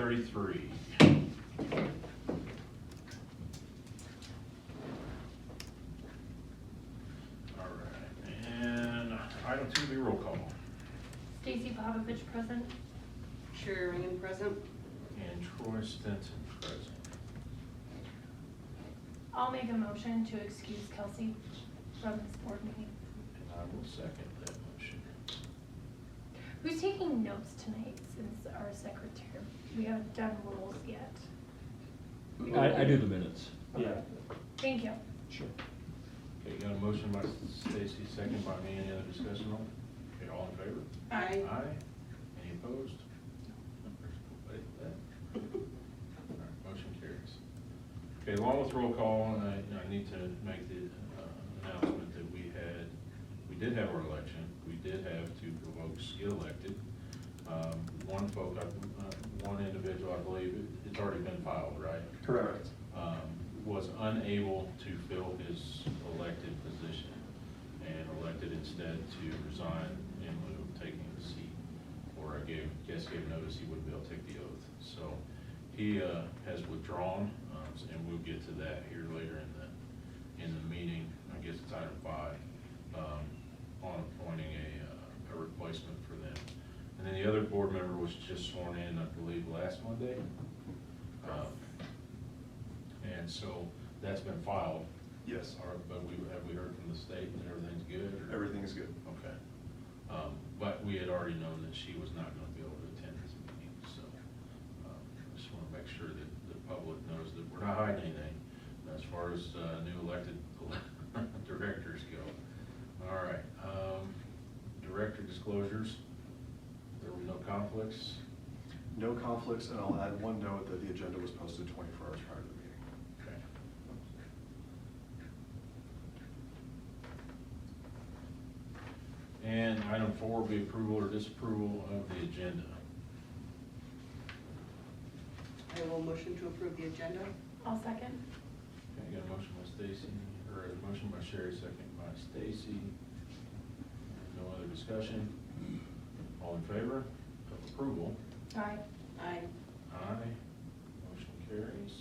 5:33. All right, and item 2 will be roll call. Stacy Pavlovich present. Sherry Ringham present. And Troy Stinson present. I'll make a motion to excuse Kelsey from this board meeting. And I will second that motion. Who's taking notes tonight since our secretary? We haven't done rules yet. I do the minutes. Yeah. Thank you. Sure. Okay, got a motion by Stacy, second by me. Any other discussion on it? Okay, all in favor? Aye. Aye. Any opposed? Nobody for that. All right, motion carries. Okay, along with roll call, I need to make the announcement that we did have our election. We did have 2 folks get elected. One individual, I believe, it's already been filed, right? Correct. Was unable to fill his elected position and elected instead to resign in lieu of taking the seat. Or I guess gave notice he wouldn't be able to take the oath. So he has withdrawn, and we'll get to that here later in the meeting. I guess it's item 5, on appointing a replacement for them. And then the other board member was just sworn in, I believe, last Monday. And so that's been filed. Yes. But have we heard from the state that everything's good? Or? Everything's good. Okay. But we had already known that she was not going to be able to attend this meeting, so I just want to make sure that the public knows that we're not hiding anything as far as new elected directors go. All right. Director disclosures. There were no conflicts. No conflicts, and I'll add one note that the agenda was posted 24 hours prior to the meeting. Okay. And item 4 will be approval or disapproval of the agenda. I will motion to approve the agenda. I'll second. Okay, got a motion by Stacy, or a motion by Sherry, second by Stacy. No other discussion? All in favor of approval? Aye. Aye. Aye. Motion carries.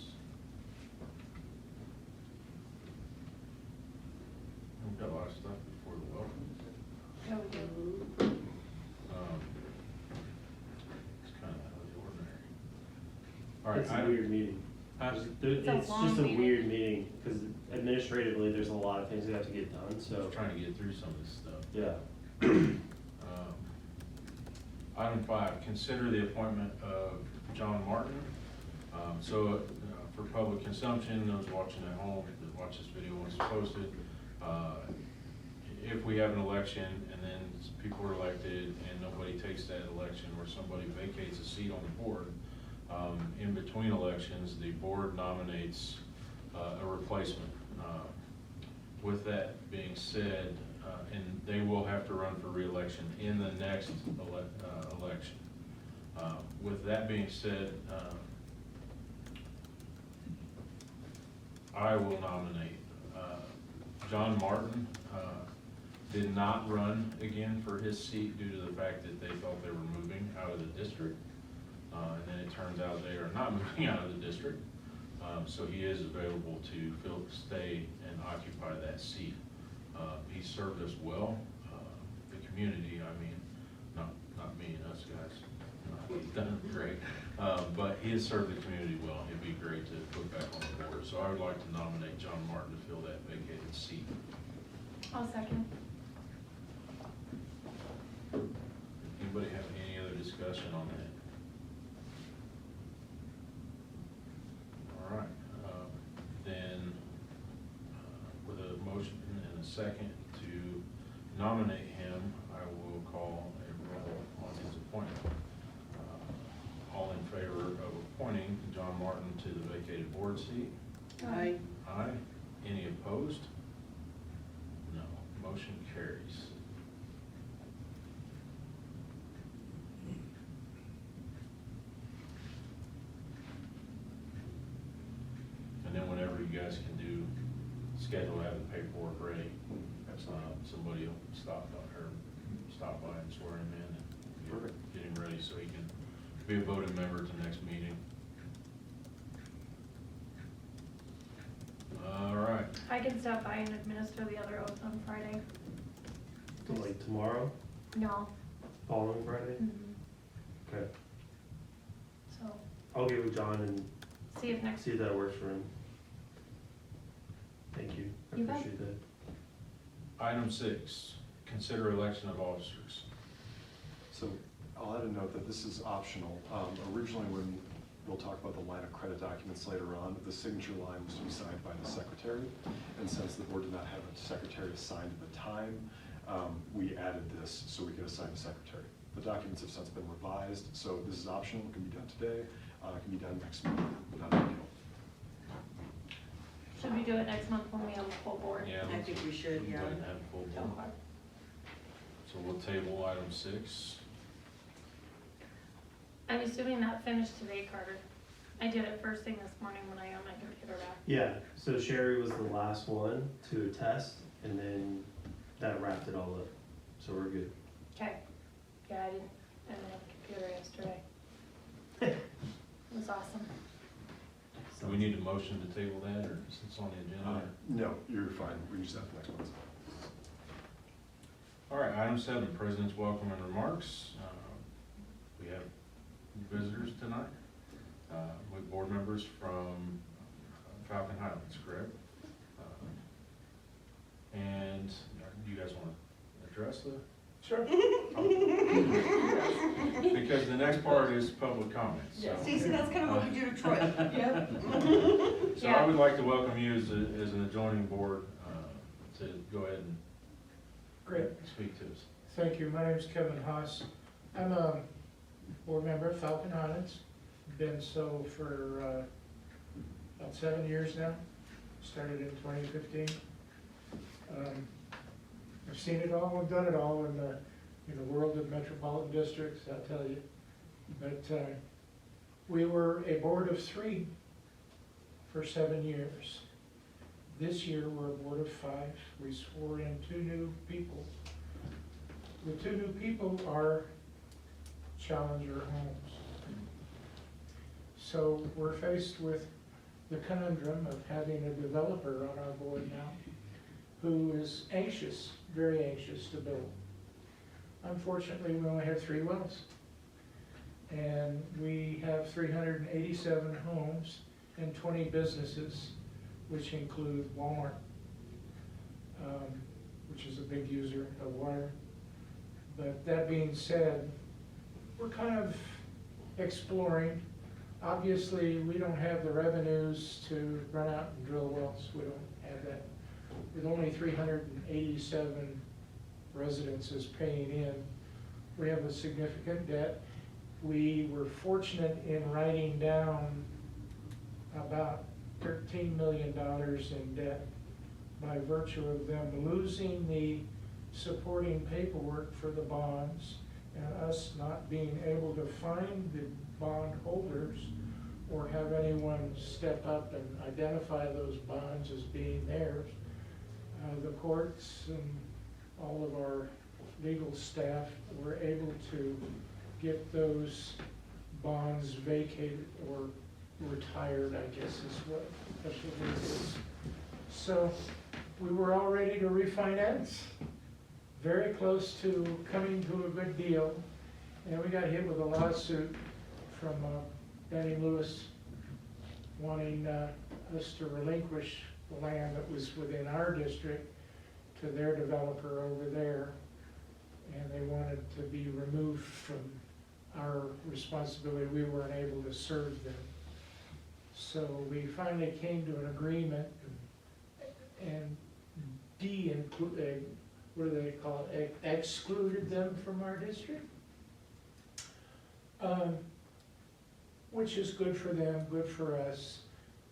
We've got a lot of stuff before the welcome. Yeah, we do. It's kind of out of the ordinary. All right. It's a weird meeting. It's a It's long just a meeting. weird meeting, because administratively, there's a lot of things that have to get done, so. Trying to get through some of this stuff. Yeah. Item 5, consider the appointment of John Martin. For public consumption, those watching at home that watch this video once it's posted, if we have an election and then people are elected and nobody takes that election, or somebody vacates a seat on the board, in between elections, the board nominates a replacement. With that being said, and they will have to run for re-election in the next election. With that being said, I will nominate John Martin. Did not run again for his seat due to the fact that they thought they were moving out of the district. And then it turns out they are not moving out of the district. So he is available to stay and occupy that seat. He served us well, the community, I mean, not me and us guys. He's done great, but he has served the community well. It'd be great to put back on the board. So I would like to nominate John Martin to fill that vacated seat. I'll second. Anybody have any other discussion on that? All right, then with a motion and a second to nominate him, I will call a roll on his appointment. All in favor of appointing John Martin to the vacated board seat? Aye. Aye. Any opposed? No. Motion carries. And then whenever you guys can do, schedule having the paperwork ready. Somebody will stop by and swear him in and Perfect. get him ready so he can be a voting member at the next meeting. All right. I can stop by and administer the other oath on Friday. Like tomorrow, No. following Friday? Mhm. Okay. So, I'll get with John and see if next, see if that works for him. Thank you. I You bet. appreciate that. Item 6, consider election of officers. So I'll add a note that this is optional. Originally, when we'll talk about the line of credit documents later on, the signature line was to be signed by the secretary. And since the board did not have a secretary assigned at the time, we added this so we could assign a secretary. The documents have since been revised, so this is optional, it can be done today, it can be done next month, not a big deal. should we do it next month when we have a full board? Yeah. I think we should, We'd yeah. like to have a full board. Okay. So we'll table item 6. I'm assuming that finished today, Carter. I did it first thing this morning when I got my computer back. Yeah, so Sherry was the last one to attest, and then that wrapped it all up. So we're good. Okay. Yeah, I didn't have a computer yesterday. It was awesome. Do we need a motion to table that, or since it's on the agenda? No, you're fine, we can just have next month. All right, item 7, President's welcome and remarks. We have visitors tonight, with board members from Falcon Highlands, correct? And do you guys want to address the? Sure. Because the next part is public comments, so. Stacy, that's kind of what we do to Troy. Yep. So I would like to welcome you as an adjoining board, to go ahead and Great. speak to us. Thank you. My name is Kevin Haas. I'm a board member of Falcon Highlands. Been so for about 7 years now. Started in 2015. I've seen it all, I've done it all in the world of metropolitan districts, I'll tell you. But we were a board of 3 for 7 years. This year, we're a board of 5. We swore in 2 new people. The 2 new people are Challenger homes. So we're faced with the conundrum of having a developer on our board now who is anxious, very anxious to build. Unfortunately, we only have 3 wells. And we have 387 homes and 20 businesses, which include Walmart, which is a big user of water. But that being said, we're kind of exploring. Obviously, we don't have the revenues to run out and drill wells. We don't have that. With only 387 residences paying in, we have a significant debt. We were fortunate in writing down about $13 million in debt by virtue of them losing the supporting paperwork for the bonds and us not being able to find the bond holders or have anyone step up and identify those bonds as being theirs. The courts and all of our legal staff were able to get those bonds vacated or retired, I guess is what the word is. So we were all ready to refinance, very close to coming to a good deal, and we got hit with a lawsuit from Benny Lewis wanting us to relinquish the land that was within our district to their developer over there, and they wanted to be removed from our responsibility. We weren't able to serve them. So we finally came to an agreement and what do they call it, excluded them from our district. Which is good for them, good for us.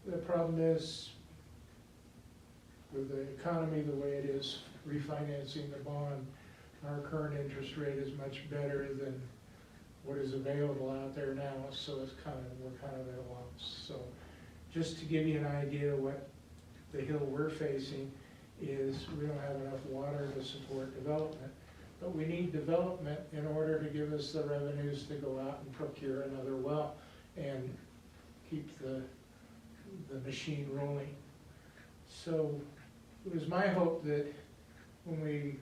The problem is, with the economy the way it is, refinancing the bond, our current interest rate is much better than what is available out there now, so we're kind of at a loss. So just to give you an idea what the hill we're facing is we don't have enough water to support development, but we need development in order to give us the revenues to go out and procure another well and keep the machine rolling. So it was my hope that when we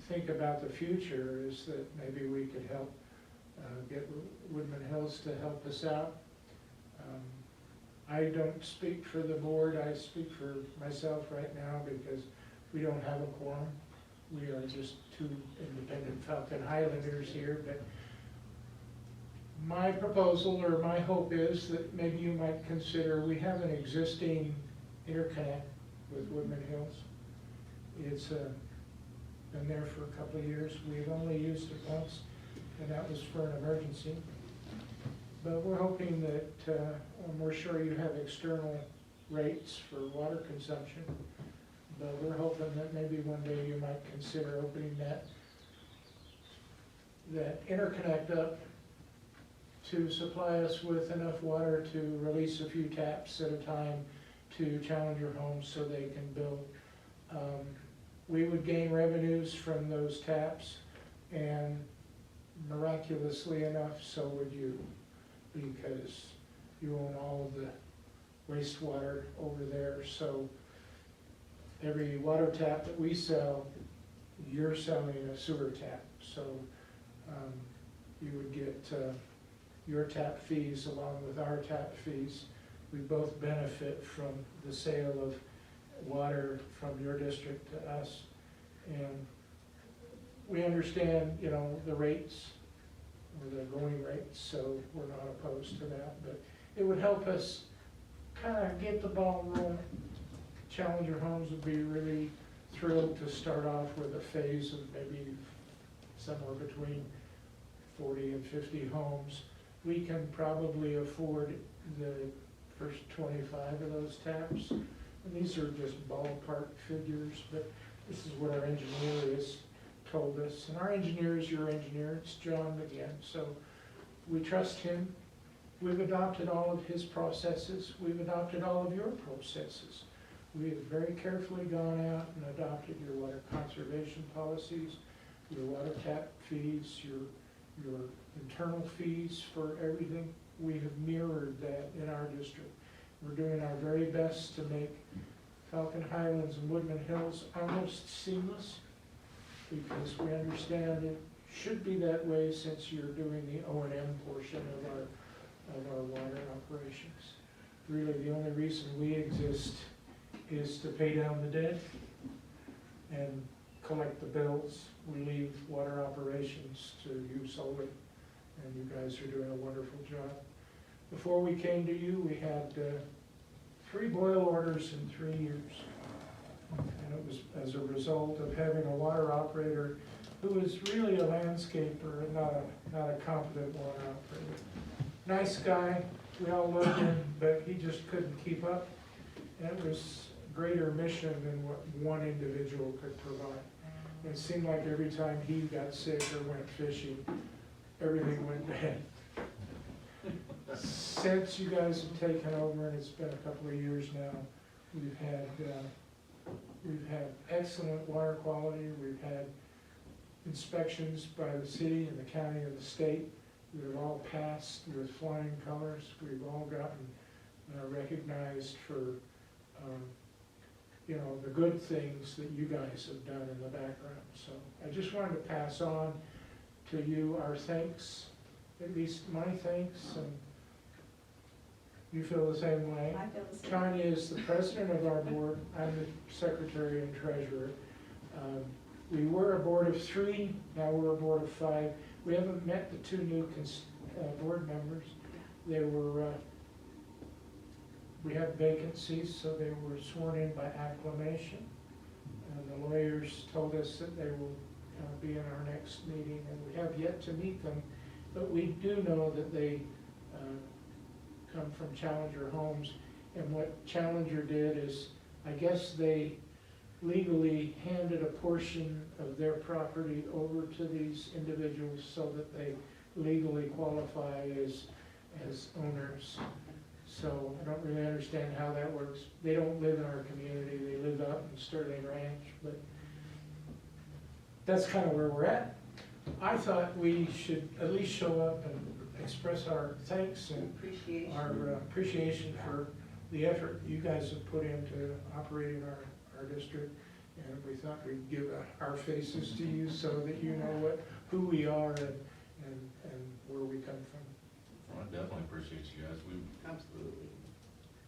think about the future is that maybe we could help get Woodman Hills to help us out. I don't speak for the board, I speak for myself right now because we don't have a quorum. We are just two independent Falcon Highlanders here, but my proposal or my hope is that maybe you might consider, we have an existing interconnect with Woodman Hills. It's been there for a couple of years. We've only used it once, and that was for an emergency. But we're hoping that, we're sure you have external rates for water consumption, but we're hoping that maybe one day you might consider opening that interconnect up to supply us with enough water to release a few taps at a time to Challenger Homes so they can build. We would gain revenues from those taps, and miraculously enough, so would you, because you own all of the wastewater over there. So every water tap that we sell, you're selling a sewer tap. So you would get your tap fees along with our tap fees. We both benefit from the sale of water from your district to us. And we understand, you know, the rates, or the going rates, so we're not opposed to that, but it would help us kind of get the ball rolling. Challenger Homes would be really thrilled to start off with a phase of maybe somewhere between 40 and 50 homes. We can probably afford the first 25 of those taps. And these are just ballpark figures, but this is what our engineer has told us. And our engineer is your engineer, it's John again, so we trust him. We've adopted all of his processes. We've adopted all of your processes. We have very carefully gone out and adopted your water conservation policies, your water tap fees, your internal fees for everything. We have mirrored that in our district. We're doing our very best to make Falcon Highlands and Woodman Hills almost seamless, because we understand it should be that way since you're doing the O&M portion of our water operations. Really, the only reason we exist is to pay down the debt and collect the bills. We leave water operations to you solely, and you guys are doing a wonderful job. Before we came to you, we had 3 boil orders in 3 years. And it was as a result of having a water operator who is really a landscaper and not a competent water operator. Nice guy, we all loved him, but he just couldn't keep up. And it was a greater mission than what one individual could provide. And it seemed like every time he got sick or went fishing, everything went bad. Since you guys have taken over, and it's been a couple of years now, we've had excellent water quality. We've had inspections by the city and the county and the state. We've all passed with flying colors. We've all gotten recognized for you know, the good things that you guys have done in the background. So I just wanted to pass on to you our thanks, at least my thanks, and you feel the same way. I feel the same. Tanya is the president of our board. I'm the secretary and treasurer. We were a board of 3, now we're a board of 5. We haven't met the 2 new board members. They were, we had vacancies, so they were sworn in by acclamation. And the lawyers told us that they will be in our next meeting, and we have yet to meet them, but we do know that they come from Challenger Homes. And what Challenger did is, I guess they legally handed a portion of their property over to these individuals so that they legally qualify as owners. So I don't really understand how that works. They don't live in our community, they live out in Sterling Ranch, but that's kind of where we're at. I thought we should at least show up and express our thanks and Appreciation. our appreciation for the effort you guys have put into operating our district. And we thought we'd give our faces to you so that you know who we are and where we come from. Well, I definitely appreciate you guys. We Absolutely.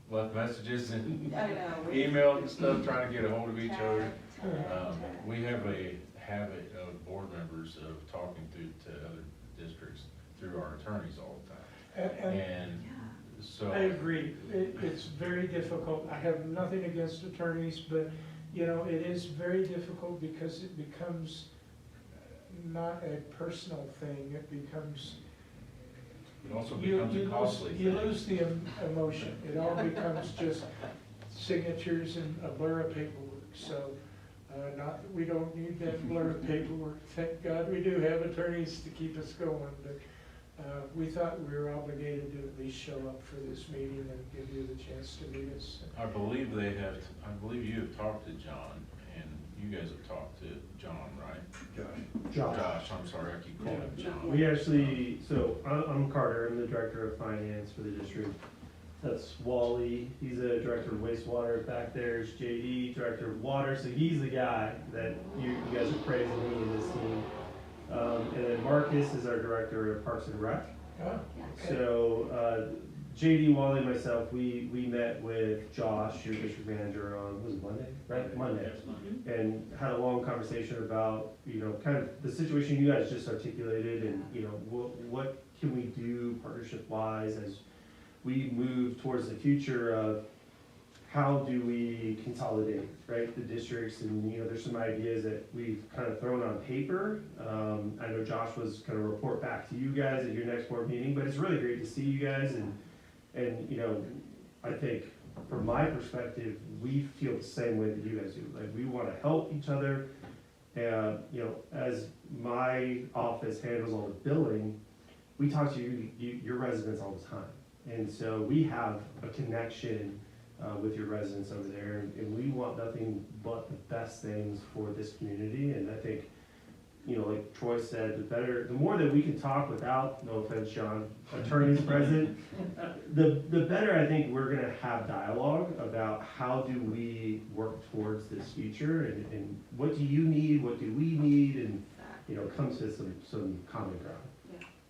left messages and I know. emailed and stuff, trying to get a hold of each other. Tag. We have a habit of board members of talking to other districts through our attorneys all the time. And And so. I agree. It's very difficult. I have nothing against attorneys, but, you know, it is very difficult because it becomes not a personal thing. It becomes, It also you becomes a costly thing. you lose the emotion. It all becomes just signatures and a blur of paperwork. So, not that we don't need that blur of paperwork. Thank God we do have attorneys to keep us going, but we thought we were obligated to at least show up for this meeting and give you the chance to meet us. I believe you have talked to John, and you guys have talked to John, right? Josh, I'm sorry, I keep calling him John. We actually, so I'm Carter, I'm the director of finance for the district. That's Wally, he's the director of wastewater. Back there's JD, director of water, so he's the guy that you guys are praising, he and his team. And then Marcus is our director of Parks and Rec. Oh, okay. So, JD, Wally, and myself, we met with Josh, your district manager, on, was it Monday? Right, Monday. And had a long conversation about, you know, kind of the situation you guys just articulated and, you know, what can we do partnership-wise as we move towards the future of how do we consolidate, right, the districts, and, you know, there's some ideas that we've kind of thrown on paper. I know Josh was gonna report back to you guys at your next board meeting, but it's really great to see you guys, and, you know, I think from my perspective, we feel the same way that you guys do, like, we wanna help each other. And, you know, as my office handles all the billing, we talk to your residents all the time. And so we have a connection with your residents over there, and we want nothing but the best things for this community. And I think, you know, like Troy said, the more that we can talk without, no offense, John, attorneys present, the better I think we're gonna have dialogue about how do we work towards this future, and what do you need, what do we need, and, you know, come to some common ground.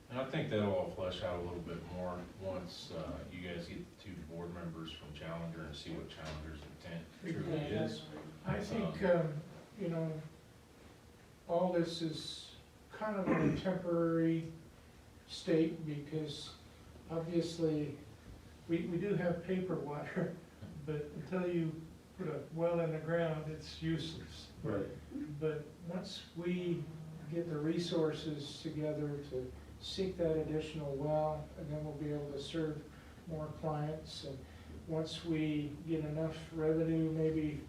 And I think that'll all flesh out a little bit more once you guys get the two board members from Challenger and see what Challenger's intent truly is. I think, you know, all this is kind of in a temporary state because obviously we do have paper water, but until you put a well in the ground, it's useless. Right. But once we get the resources together to seek that additional well, and then we'll be able to serve more clients. And once we get enough revenue, maybe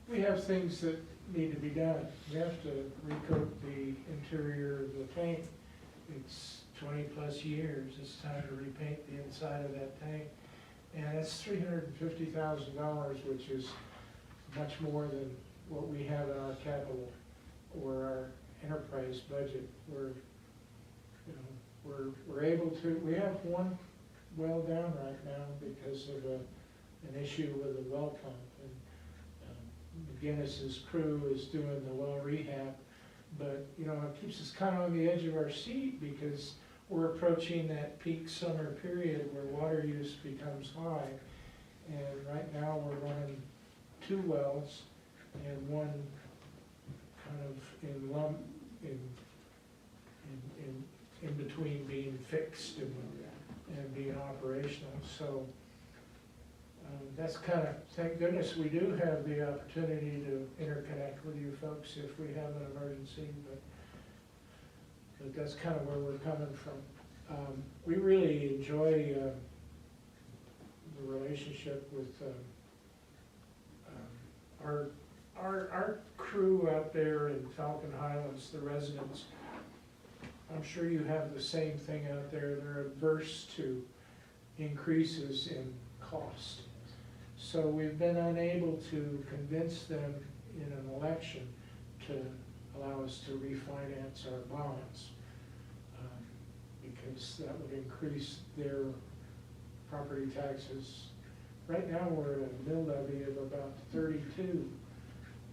we have things that need to be done. We have to recoat the interior of the tank. It's 20+ years. It's time to repaint the inside of that tank. And it's $350,000, which is much more than what we have in our capital or our enterprise budget. We're able to, we have one well down right now because of an issue with a well pump. And McGinnis's crew is doing the well rehab, but, you know, it keeps us kind of on the edge of our seat because we're approaching that peak summer period where water use becomes high. And right now we're running 2 wells and one kind of in between being fixed and being operational. So that's kind of, thank goodness we do have the opportunity to interconnect with you folks if we have an emergency, but that's kind of where we're coming from. We really enjoy the relationship with our crew out there in Falcon Highlands, the residents. I'm sure you have the same thing out there. They're averse to increases in cost. So we've been unable to convince them in an election to allow us to refinance our bonds. Because that would increase their property taxes. Right now, we're at a mill levy of about 32,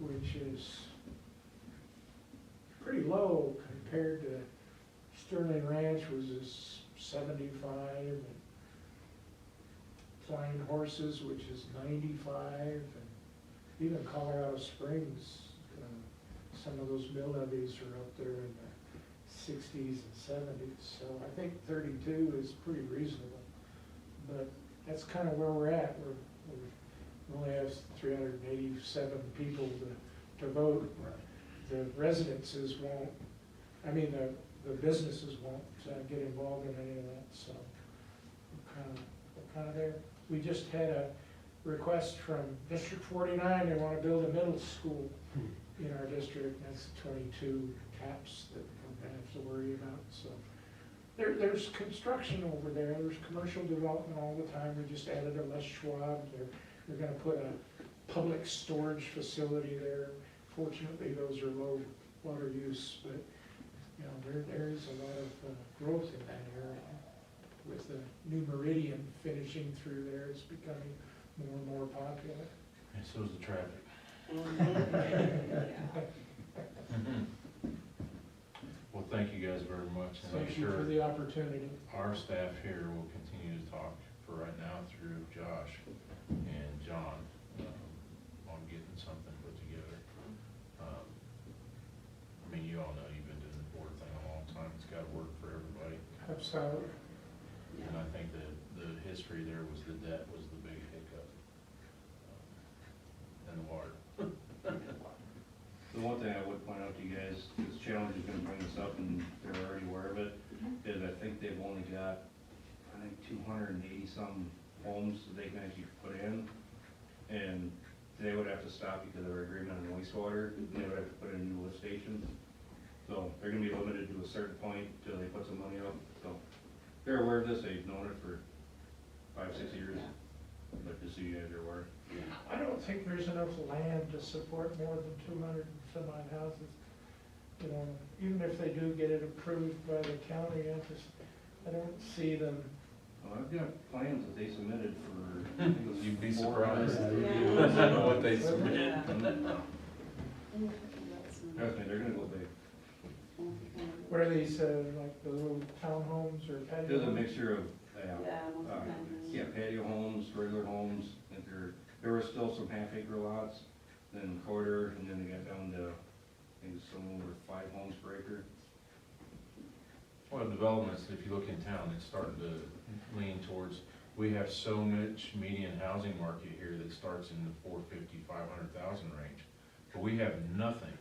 which is pretty low compared to Sterling Ranch was a 75, and Flying Horses, which is 95, and even Colorado Springs, some of those mill levies are up there in the 60s and 70s, so I think 32 is pretty reasonable. But that's kind of where we're at. We only have 387 people to vote. The residences won't, I mean, the businesses won't get involved in any of that, so we're kind of there. We just had a request from District 49, they want to build a middle school in our district. That's 22 taps that we're gonna have to worry about, so. There's construction over there, there's commercial development all the time. We just added a Les Schwab, they're gonna put a public storage facility there. Fortunately, those are low water use, but, you know, there is a lot of growth in that area. With the new Meridian finishing through there, it's becoming more and more popular. And so's the traffic. Well, thank you guys very much, and I'm Thank you for sure the opportunity. our staff here will continue to talk for right now through Josh and John on getting something put together. I mean, you all know you've been doing the board thing a long time. It's got to work for everybody. Absolutely. And I think that the history there was the debt was the big hiccup. And the water. The one thing I would point out to you guys, this challenge is gonna bring this up and they're already aware of it, is I think they've only got, 280 some homes that they can actually put in. And they would have to stop because of our agreement on wastewater, and they would have to put in new lift stations. So they're gonna be limited to a certain point till they put some money up, so. They're aware of this, they've known it for 5-6 years, but just so you guys are aware. I don't think there's enough land to support more than 200 and some odd houses. You know, even if they do get it approved by the county, I don't see them. Well, I've got plans that they submitted for. I think it was You'd be 4 surprised. hundred. What they submitted. Trust me, they're gonna go big. What are these, like the little townhomes or patio? There's a mixture of, Yeah, yeah, patio homes, regular homes, and there were still some half-acre lots, then quarter, and then they got down to, I think some over 5 homes per acre. Well, developments, if you look in town, it's starting to lean towards, we have so much median housing market here that starts in the 450, 500,000 range. But we have nothing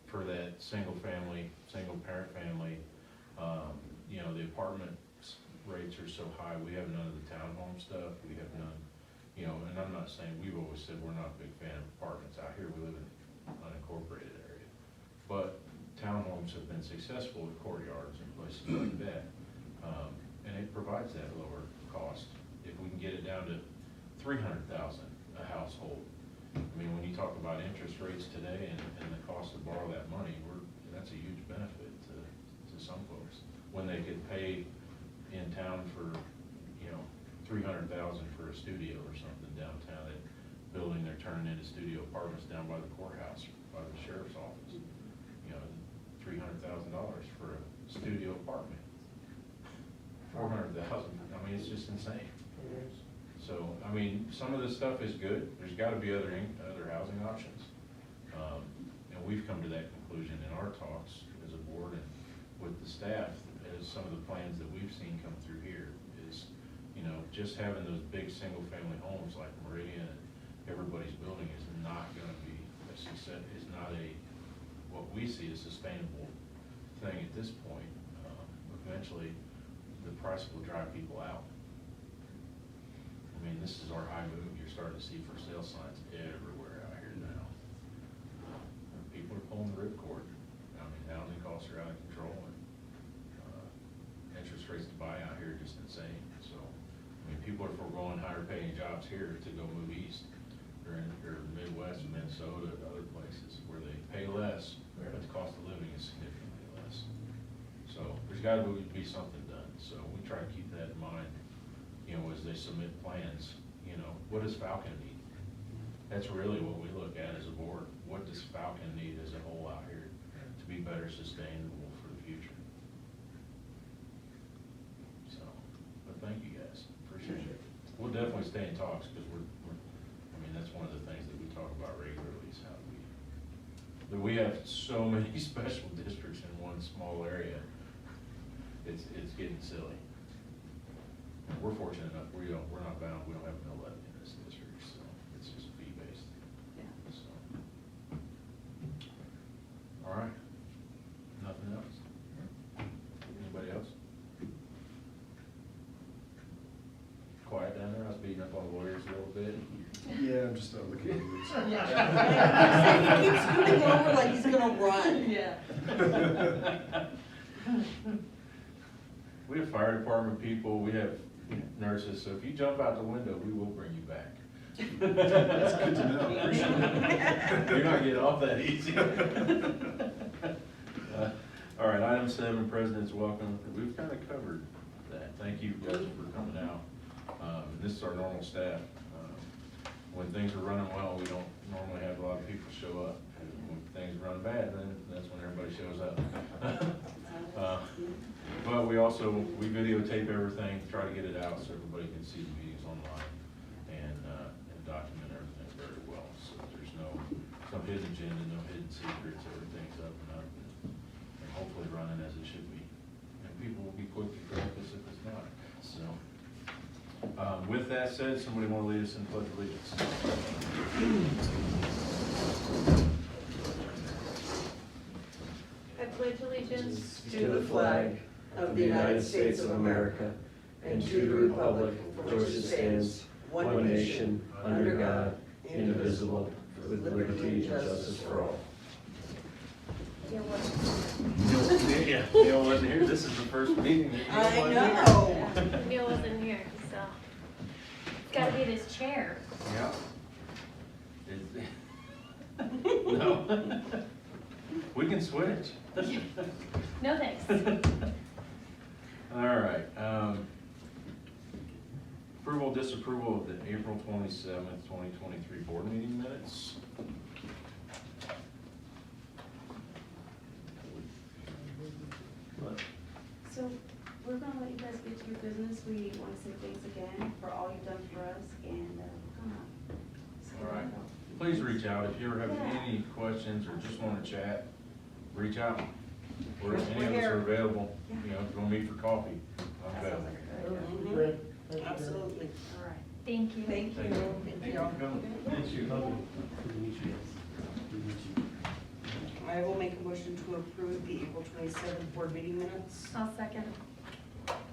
for that single family, single parent family. You know, the apartment rates are so high, we have none of the townhome stuff, we have none, you know, and I'm not saying, we've always said we're not a big fan of apartments out here, we live in an unincorporated area. But townhomes have been successful with courtyards and places like that. And it provides that lower cost. If we can get it down to 300,000 a household, I mean, when you talk about interest rates today and the cost to borrow that money, that's a huge benefit to some folks. When they could pay in town for, you know, 300,000 for a studio or something downtown, that building they're turning into studio apartments down by the courthouse, by the sheriff's office. You know, $300,000 for a studio apartment. 400,000, I mean, it's just insane. So, I mean, some of this stuff is good. There's got to be other housing options. And we've come to that conclusion in our talks as a board and with the staff, as some of the plans that we've seen come through here is, you know, just having those big single-family homes like Meridian and everybody's building is not going to be a success, is not what we see as sustainable thing at this point. Eventually, the price will drive people out. I mean, this is our high move. You're starting to see for sale signs everywhere out here now. People are pulling the ripcord. I mean, housing costs are out of control, and interest rates to buy out here are just insane. So, I mean, people are foregoing higher paying jobs here to go move east. They're in the Midwest, Minnesota, and other places where they pay less, but the cost of there's gotta be something done, so we try to keep that in mind, you know, as they submit plans, you know, what does Falcon need? That's really what we look at as a board, what does Falcon need as a whole out here to be better sustainable for the future? So, but thank you guys, appreciate it. We'll definitely stay in talks, because I mean, that's one of the things that we talk about regularly, is how that we have so many special districts in one small area. It's getting silly. We're fortunate enough, we're not bound, we don't have no levy in this district, so it's just fee-based. Yeah. So. All right, nothing else? Anybody else? Quiet down there, I was beating up on lawyers a little bit. Yeah, I'm just looking at these. He keeps scooting over like he's gonna run. Yeah. We have fire department people, we have nurses, so if you jump out the window, we will bring you back. That's good to know. Appreciate it. You're not getting off that easy. All right, item 7, President's welcome. We've kind of covered that. Thank you guys for coming out. This is our normal staff. When things are running well, we don't normally have a lot of people show up. When things run bad, then that's when everybody shows up. But we videotape everything, try to get it out so everybody can see the meetings online and document everything very well. So there's no hidden agenda, no hidden secrets, everything's up and hopefully running as it should be. And people will be quick to correct us if it's not. So, with that said, somebody want to lead us in pledge of allegiance? I pledge allegiance To the flag of the United States of America and to the republic for which it stands, one nation, under God, indivisible, with liberty and justice for all. Yeah, what? Neil wasn't here. This is the first meeting that Neil I wasn't here. know. Yeah, Neil wasn't here, so it's gotta be this chair. Yeah. No. We can switch. No thanks. All right. Approval, disapproval of the April 27th, 2023 board meeting minutes. So we're gonna let you guys get to your business. We wanna say thanks again for all you've done for us and, come on. All right. Please reach out if you ever have any questions or just want to chat. Reach out. Any of us here. are available. You know, if you want to meet for coffee, I'm That sounds available. like a good idea. Great. Thank you. Absolutely. All right. Thank you. Thank you. Thank you. Thank Thank you. you for coming. Thank you. Good to meet you guys. Good to meet you. I will make a motion to approve the April 27th board meeting minutes. I'll second.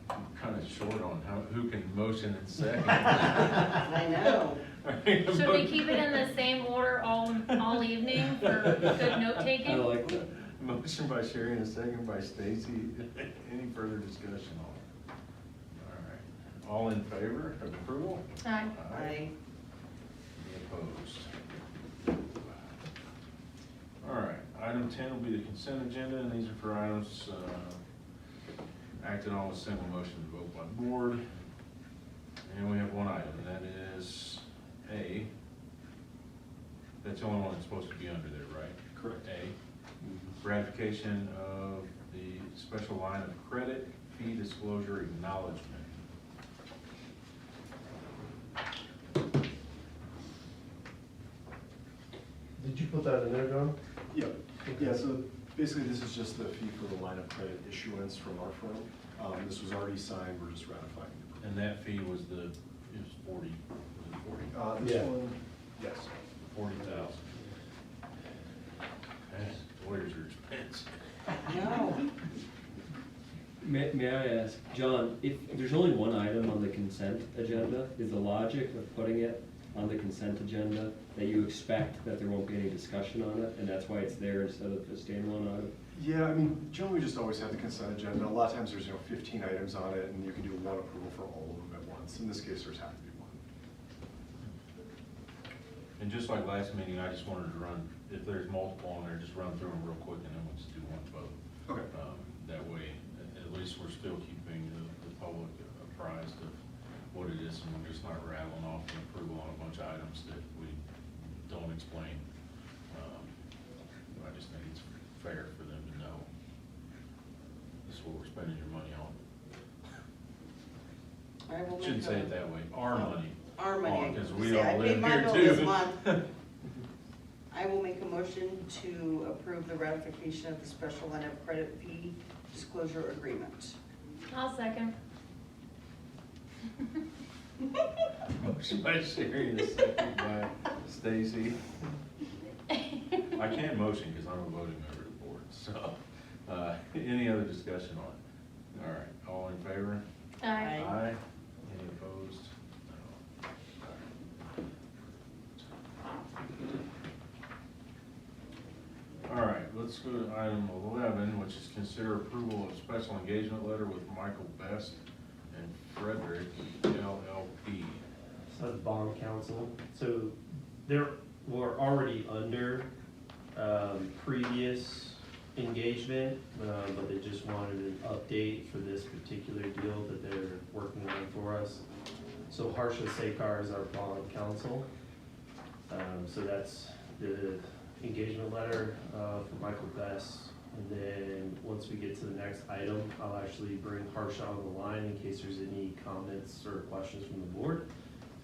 I'm kind of short on who can motion and second. I know. Should we keep it in the same order all evening for good note taking? like that. Motion by Sherry and a second by Stacy. Any further discussion on it? All right. All in favor of approval? Aye. I, Any opposed? All right, item 10 will be the consent agenda, and these are for items acted on with single motion to vote by the board. And we have one item, and that is A. That's the only one that's supposed to be under there, right? Correct. A, ratification of the special line of credit fee disclosure acknowledgement. Did you put that in there, John? Yeah, so basically this is just the fee for the line of credit issuance from our firm. This was already signed, we're just ratifying it. And that fee was it was 40, was it 40? This Yeah. one, yes. 40,000. Lawyers are expensive. no. May I ask, John, if there's only one item on the consent agenda, is the logic of putting it on the consent agenda that you expect that there won't be any discussion on it, and that's why it's there instead of a standalone item? Yeah, I mean, generally we just always have the consent agenda. A lot of times there's, 15 items on it, and you can do one approval for all of them at once. In this case, there's have to be one. And just like last meeting, I just wanted to run, if there's multiple on there, just run through them real quick and then we'll just do one vote. Okay. That way, at least least we're still keeping the public apprised of what it is, and we're just not rattling off an approval on a bunch of items that we don't explain. I just think it's fair for them to know this is what we're spending your money on. I will make Shouldn't say it that way, our money. Our money. Because we See, I all paid live my here bill this too. month. I will make a motion to approve the ratification of the special line of credit fee disclosure agreement. I'll second. Motion by Sherry, and a second by Stacy. I can't motion because I'm a voting member of the board, so, any other discussion on it? All right, all in favor? Aye. Aye. Any opposed? No. All right, let's go to item 11, which is consider approval of special engagement letter with Michael Best and Frederick LLP. So the bond council, so we're already under previous engagement, but they just wanted an update for this particular deal that they're working on for us. So Harsha Sekar is our bond counsel. So that's the engagement letter for Michael Best. And then once we get to the next item, I'll actually bring Harsha on the line in case there's any comments or questions from the board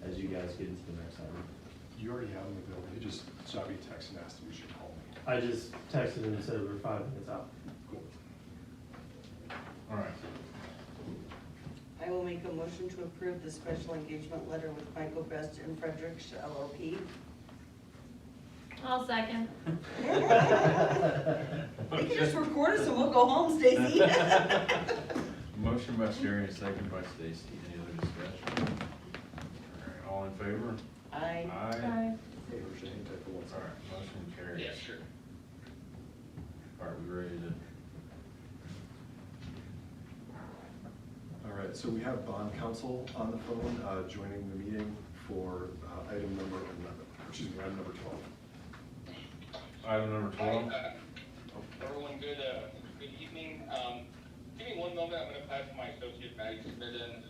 as you guys get into the next item. You already have them available. They just shot me a text and asked if you should call me. I just texted him and said we're 5 minutes out. Cool. All right, I will make a motion to approve the special engagement letter with Michael Best and Fredericks LLP. I'll second. You can just record us and we'll go home, Stacy. motion by Sherry, and second by Stacy. Any other discussion? All right, all in favor? Aye. Aye. Hey, Harsha, hang tight for 1 All second. right, motion carries. Yeah, sure. All right, we ready to? All right, so we have bond counsel on the phone, joining the meeting for item number 11, item number 12. Item number 12. Hi, everyone, good evening. Give me one moment, I'm gonna pass my associate Maddie Smith in.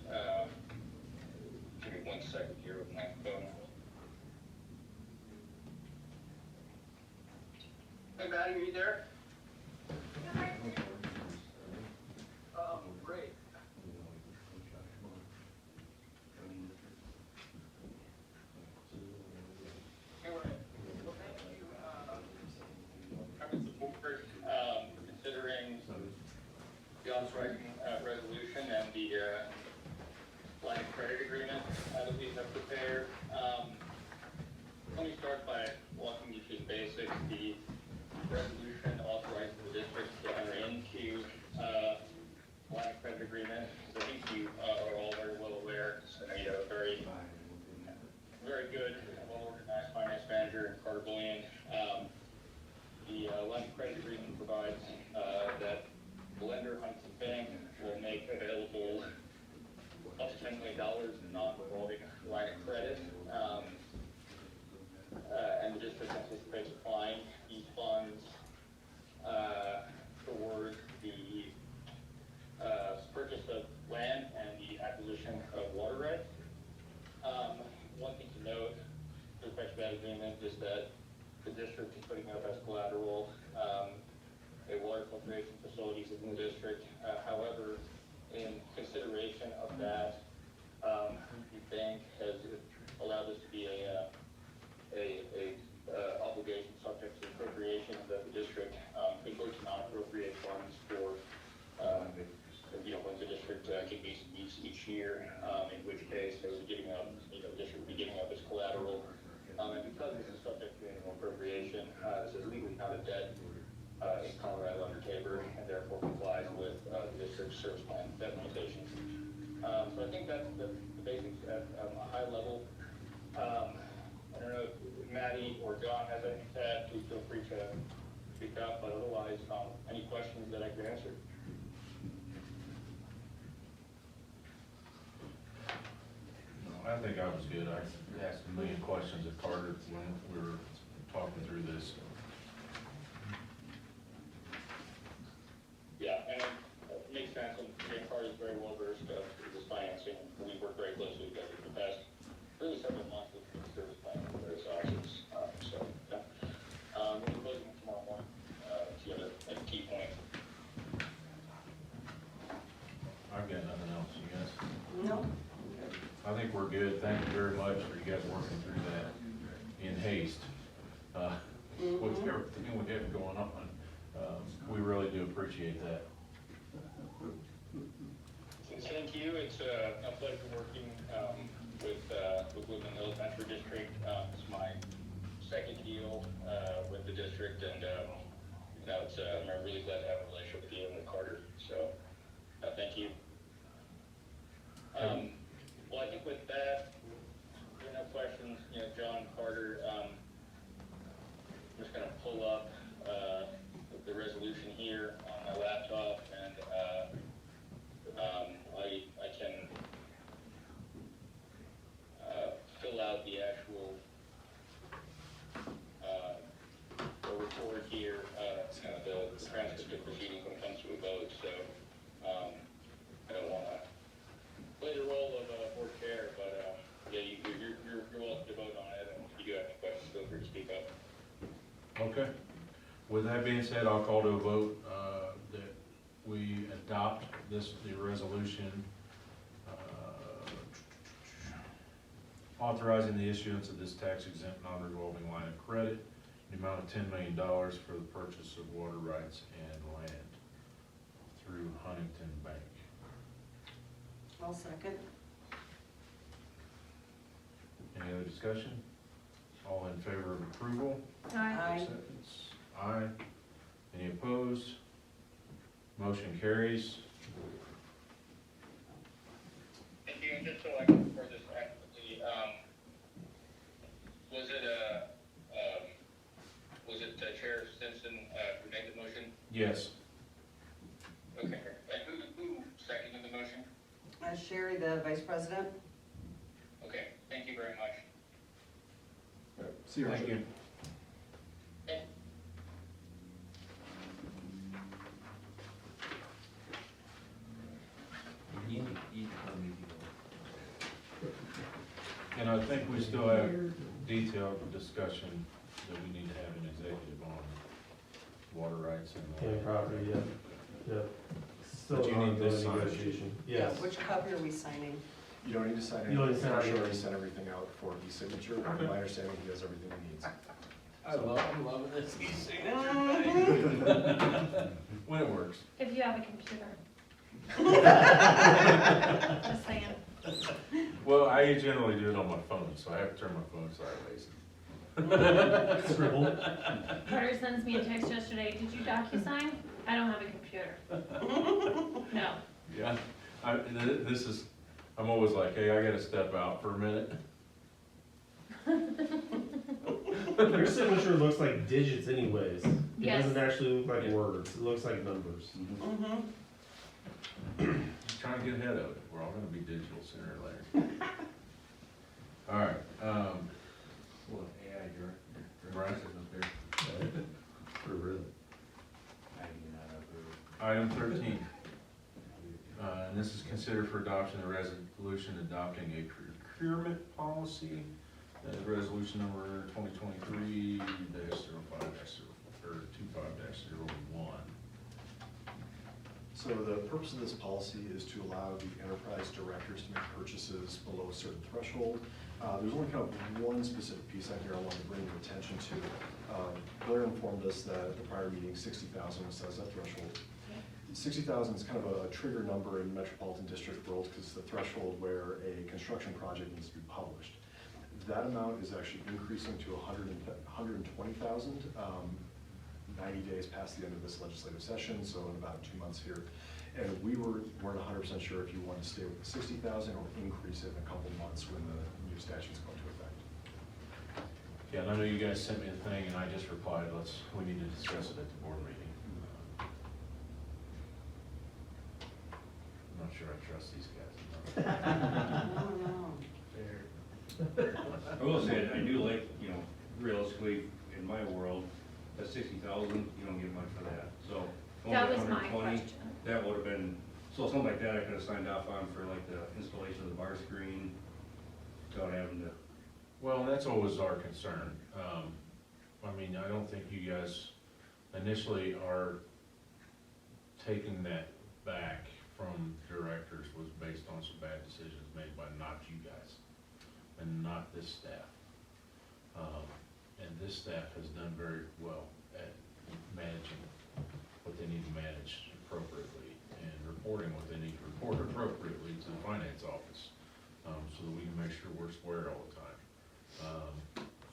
Give me 1 second here with my phone. Hey Maddie, are you there? Great. Anyway, well, thank you, members of the board, for considering the authorizing resolution and the line of credit agreement that we have prepared. Let me start by walking you through the basics. The resolution authorizing the district to enter into line of credit agreement. So I think you are all very well aware. So you have a very good and well-organized finance manager in Carter Bullion. The line of credit agreement provides that the lender, Huntington Bank, will make available up to $10 million in non-revolving line of credit. And the district anticipates applying these funds toward the purchase of land and the acquisition of water rights. One thing to note with respect to that agreement is that the district is putting up as collateral a water filtration facilities in the district. However, in consideration of that, the bank has allowed this to be a obligation subject to appropriation that the district could vote to not appropriate funds for, when the district can meet needs each year, in which case they would be giving up, the district would be giving up its collateral. And because this is subject to annual appropriation, this is legally not a debt in Colorado under Tabor, and therefore complies with the district's service plan debt limitations. So I think that's the basics at a high level. I don't know if Maddie or John has anything to add, please feel free to speak up, but otherwise, any questions that I can answer? No, I think I was good. I asked a million questions of Carter when we were talking through this. Yeah, and it makes sense, and good. Thank you very much for you guys working through that in haste. With everything we have going on, we really do appreciate that. Thank you. It's a pleasure working with Woodland Hills Metro District. It's my second deal with the district, and I'm really glad to have a relationship with you and with Carter. So thank you. Well, I think with that, there are no questions. John, Carter. I'm just going to pull up the resolution here on my laptop, and I can fill out the actual report here, kind of the transcript of proceedings when it comes to a vote. So I don't want to play the role of board chair, but yeah, you're welcome to vote on it, and if you do have any questions, feel free to speak up. Okay. With that being said, I'll call to a vote that we adopt the resolution authorizing the issuance of this tax exempt non-revolving line of credit in the amount of $10 million for the purchase of water rights and land through Huntington Bank. I'll second. Any other discussion? All in favor of approval? Aye. Acceptance? Aye. Any opposed? Motion carries. Thank you, and just so I can record this accurately, was it Chair Simpson who made the motion? Yes. Okay, and who seconded the motion? Sherry, the vice president. Okay, thank you very much. See you. Thank you. And I think we still have detailed discussion that we need to have an executive on water rights and And property, yeah. Still But you need ongoing this signed. negotiation. Yes. Which copy are we signing? You don't need to sign You don't need anything. to sign Josh already anything. sent everything out for e-signature. Okay. My understanding, he has everything he needs. I'm loving this when it works. If you have a computer. Just saying. Well, I generally do it on my phone, so I have to turn my phone sideways. Scribble. Carter sends me a text yesterday, did you DocuSign? I don't have a computer. No. Yeah, I'm always like, hey, I gotta step out for a minute. Your signature looks like digits anyways. It Yes. doesn't actually look like words, it looks like numbers. Trying to get ahead of it. We're all gonna be digital sooner or later. All right, Well, AI Brian? For real. item 13. And this is considered for adoption the resolution adopting a procurement policy. That is resolution number 2023-05-25-01. So the purpose of this policy is to allow the enterprise directors to make purchases below a certain threshold. There's only kind of one specific piece on here I want to bring your attention to. Blair informed us that at the prior meeting, 60,000 was set as that threshold. 60,000 is kind of a trigger number in metropolitan district world because it's the threshold where a construction project needs to be published. That amount is actually increasing to 120,000, 90 days past the end of this legislative session, so in about 2 months here. And we weren't 100% sure if you wanted to stay with the 60,000 or increase it in a couple months when the new statute's go into effect. Yeah, and I know you guys sent me the thing and I just replied, we need to discuss it at the board meeting. I'm not sure I trust these guys. I will say, I do like, realistically, in my world, at 60,000, you don't get much for that, so. That was my 120, question. That would have been, so something like that I could have signed off on for like the installation of the bar screen, without having to. Well, that's always our concern. I mean, I don't think you guys initially are taking that back from directors was based on some bad decisions made by not you guys. and not this staff. And this staff has done very well at managing what they need to manage appropriately and reporting what they need to report appropriately to the finance office, so that we can make sure we're square all the time.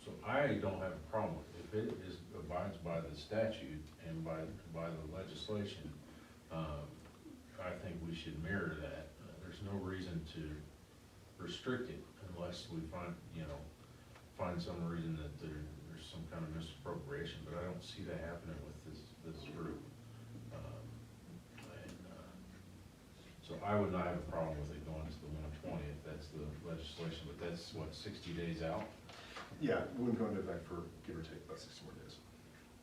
So I don't have a problem with it. If it abides by the statute and by the legislation, I think we should mirror that. There's no reason to restrict it unless we find some reason that there's some kind of misappropriation, but I don't see that happening with this group. So I would not have a problem with it going to the 120 if that's the legislation, but that's what, 60 days out? Yeah, it wouldn't go into effect for, give or take, about 60 more days.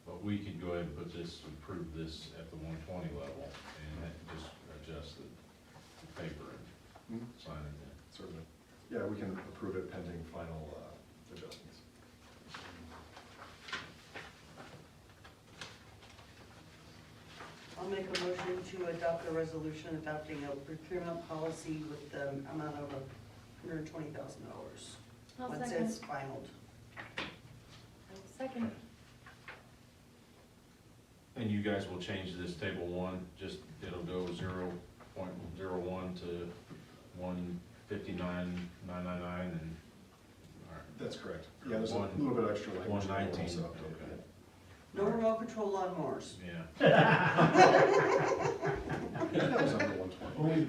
But we could go ahead and put this, approve this at the 120 level and just adjust the paper and sign it in. Certainly. Yeah, we can approve it pending final adjustments. I'll make a motion to adopt a resolution adopting a procurement policy with the amount of $120,000. I'll Once second. it's finalized. Second. And you guys will change this table 1, just, it'll go 0.01 to 159,999 and, all right. That's correct. Yeah, there's a One- little bit extra language. 119, also. okay. No remote control lawnmowers. Yeah. That was under 120.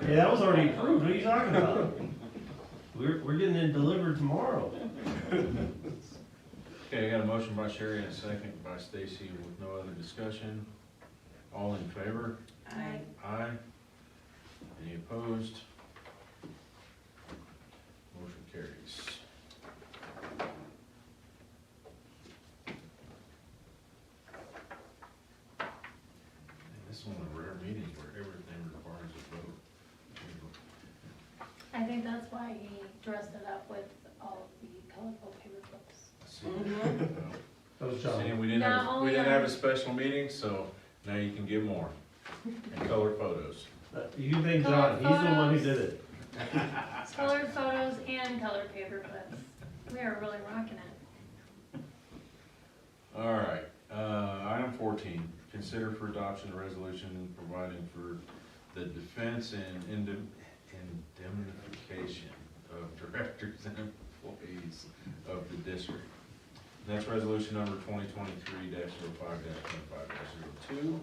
Hey, that was already approved, what are you talking about? We're getting it delivered tomorrow. Okay, I got a motion by Sherry and a second by Stacy with no other discussion. All in favor? Aye. Aye. Any opposed? Motion carries. And this is one of the rare meetings where everything requires a vote. I think that's why he dressed it up with all of the colorful paper clips. See, That was John. See, we No, didn't have yeah. a special meeting, so now you can get more. And color photos. You think John, he's the one who did it. Colored photos and colored paper clips. We are really rocking it. All right, item 14, consider for adoption a resolution providing for the defense and indemnification of directors and employees of the district. That's resolution number 2023-05-25-02.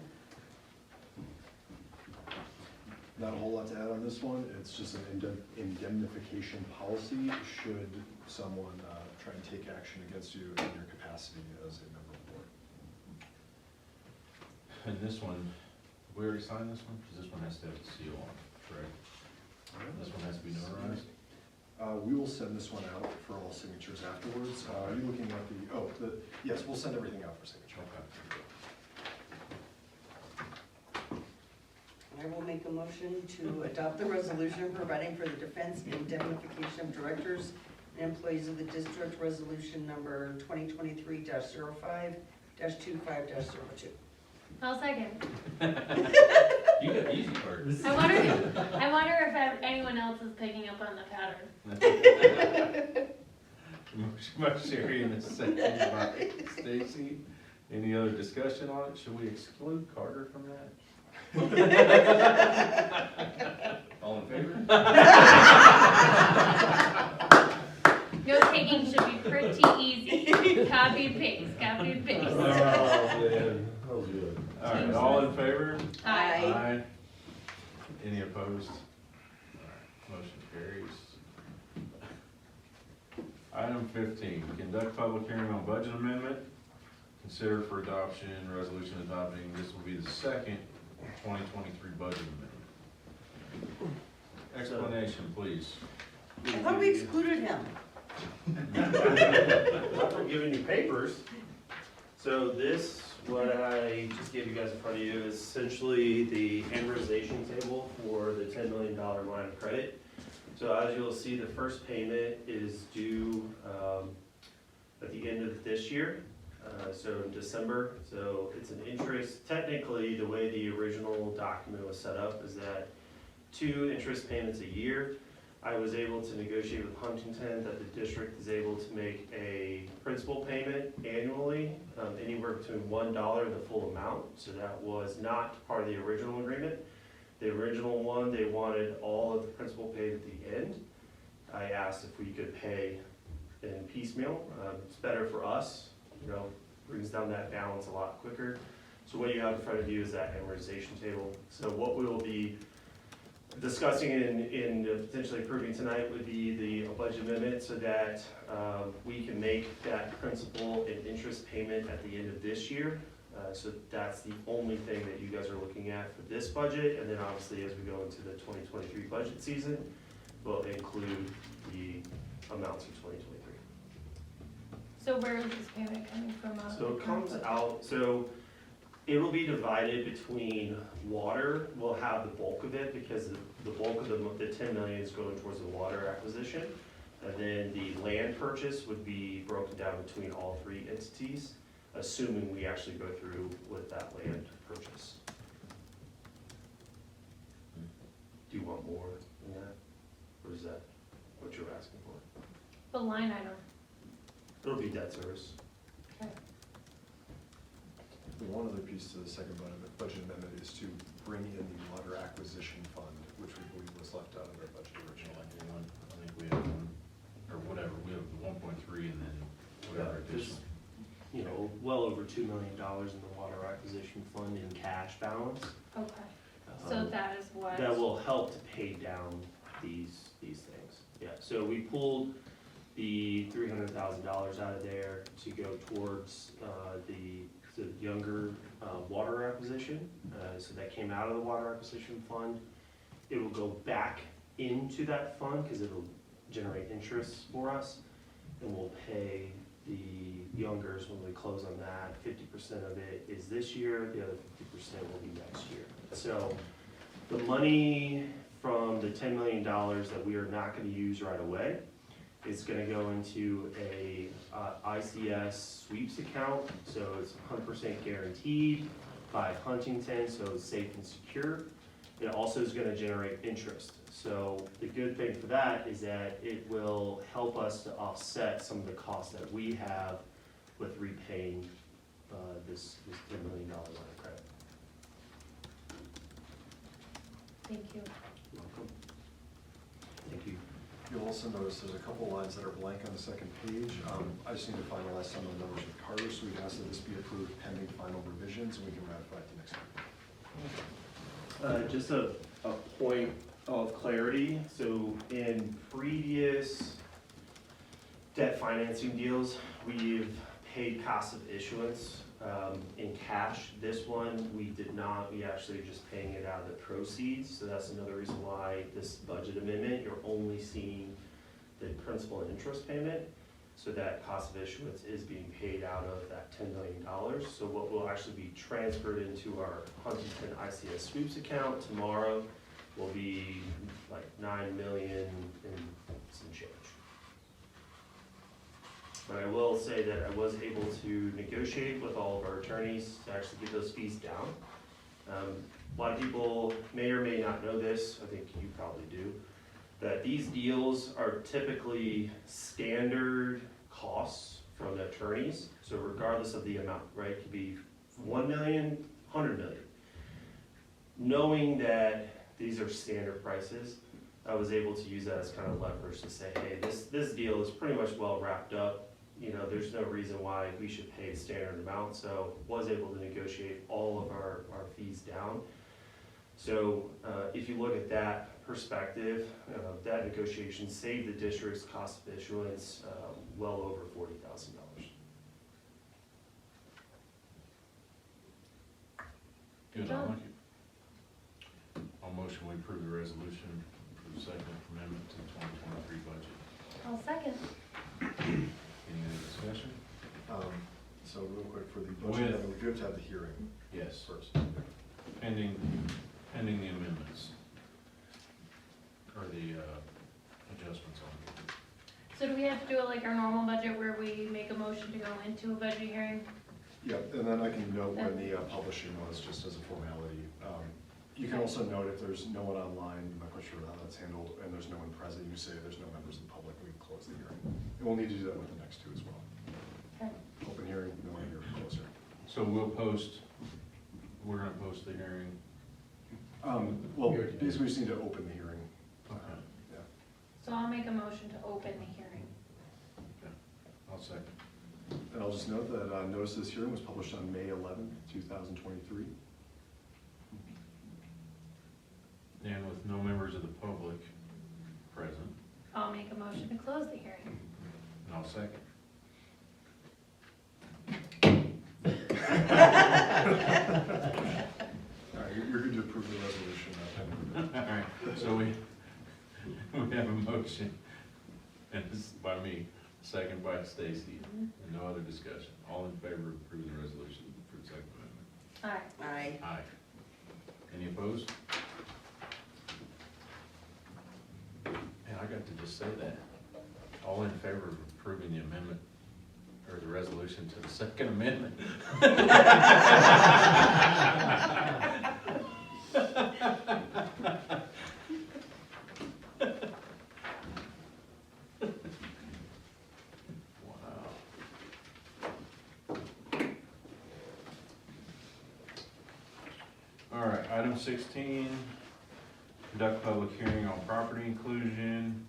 Not a whole lot to add on this one. It's just an indemnification policy should someone try and take action against you in your capacity as a member of the board. And this one, we already signed this one? Because this one has to have a seal on it, correct? This one has to be notarized? We will send this one out for all signatures afterwards. Are you looking at yes, we'll send everything out for signature. Okay. I will make a motion to adopt the resolution providing for the defense and indemnification of directors and employees of the district, resolution number 2023-05-25-02. I'll second. You got the easy part. I wonder if anyone else is picking up on the pattern. Motion by Sherry and a second by Stacy. Any other discussion on it? Should we exclude Carter from that? All in favor? Note taking should be pretty easy. Copy paste, copy paste. Oh, man, that was good. All right, all in favor? Aye. Any opposed? All right, motion carries. Item 15, conduct public hearing on budget amendment. Consider for adoption, resolution adopting, this will be the second 2023 budget amendment. Explanation, please. I thought we excluded him. Not for giving you papers. So this, what I just gave you guys in front of you, is essentially the amortization table for the $10 million line of credit. So as you'll see, the first payment is due at the end of this year, so in December. So it's an interest, technically the way the original document was set up is that 2 interest payments a year. I was able to negotiate with Huntington that the district is able to make a principal payment annually, anywhere between $1 and the full amount. So that was not part of the original agreement. The original one, they wanted all of the principal paid at the end. I asked if we could pay in piecemeal. It's better for us, brings down that balance a lot quicker. So what you have in front of you is that amortization table. So what we will be discussing and potentially approving tonight would be the budget amendment so that we can make that principal and interest payment at the end of this year. So that's the only thing that you guys are looking at for this budget. And then obviously as we go into the 2023 budget season, we'll include the amounts for 2023. So where is this payment coming from? So it comes out, so it will be divided between water, we'll have the bulk of it because the bulk of the 10 million is going towards the water acquisition. And then the land purchase would be broken down between all three entities, assuming we actually go through with that land purchase. Do you want more than that? Or is that what you're asking for? The line item. It'll be debt service. Okay. The one other piece to the second budget amendment is to bring in the water acquisition fund, which we believe was left out of our budget originally. I think we have one, or whatever, we have the 1.3 and then whatever There's, additional. well over $2 million in the water acquisition fund in cash balance. Okay. So that is what. That will help to pay down these things. Yeah, so we pulled the $300,000 out of there to go towards the younger water acquisition. So that came out of the water acquisition fund. It will go back into that fund because it'll generate interest for us. And we'll pay the youngers when we close on that. 50% of it is this year, the other 50% will be next year. So the money from the $10 million that we are not going to use right away is going to go into a ICS sweeps account. So it's 100% guaranteed by Huntington, so it's safe and secure. It also is going to generate interest. So the good thing for that is that it will help us to offset some of the costs that we have with repaying this $10 million line of credit. Thank you. You're welcome. Thank you. You'll also notice there's a couple lines that are blank on the second page. I just need to finalize some of the numbers with Carter, so we'd ask that this be approved pending final revisions, and we can ratify it the next week. Just a point of clarity. So in previous debt financing deals, we've paid cost of issuance in cash. This one, we did not. We actually are just paying it out of the proceeds. So that's another reason why this budget amendment, you're only seeing the principal and interest payment. So that cost of issuance is being paid out of that $10 million. So what will actually be transferred into our Huntington ICS sweeps account tomorrow will be like $9 million and some change. But I will say that I was able to negotiate with all of our attorneys to actually get those fees down. A lot of people may or may not know this, I think you probably do, that these deals are typically standard costs from the attorneys. So regardless of the amount, right, it could be 1 million, 100 million. Knowing that these are standard prices, I was able to use that as kind of leverage to say, hey, this deal is pretty much well wrapped up. There's no reason why we should pay a standard amount. So was able to negotiate all of our fees down. So if you look at that perspective, that negotiation saved the district's cost of issuance well over $40,000. Good, I like it. I'll motion we approve the resolution, approve the second amendment to the 2023 budget. I'll second. Any other discussion? So real quick, for the budget amendment, we do have to have the hearing Yes, first. pending the amendments, or the adjustments on it. So do we have to do it like our normal budget where we make a motion to go into a budget hearing? Yeah, and then I can note when the publishing was, just as a formality. You can also note if there's no one online, I'm not quite sure how that's handled, and there's no one present, you say there's no members of the public, we can close the hearing. And we'll need to do that with the next two as well. Okay. Open hearing, no one here, closer. So we're gonna post the hearing. Well, basically, we just need to open the hearing. Okay. Yeah. So I'll make a motion to open the hearing. Okay. I'll second. And I'll just note that notice of this hearing was published on May 11th, 2023. And with no members of the public present, I'll make a motion to close the hearing. and I'll second. All right, you're good to approve the resolution. All right, so we have a motion, and this is by me, second by Stacy, and no other discussion. All in favor of approving the resolution for the Second Amendment? Aye. Aye. Aye. Any opposed? And I got to just say that. All in favor of approving the amendment, or the resolution to the Second Amendment? Wow. All right, item 16, conduct public hearing on property inclusion.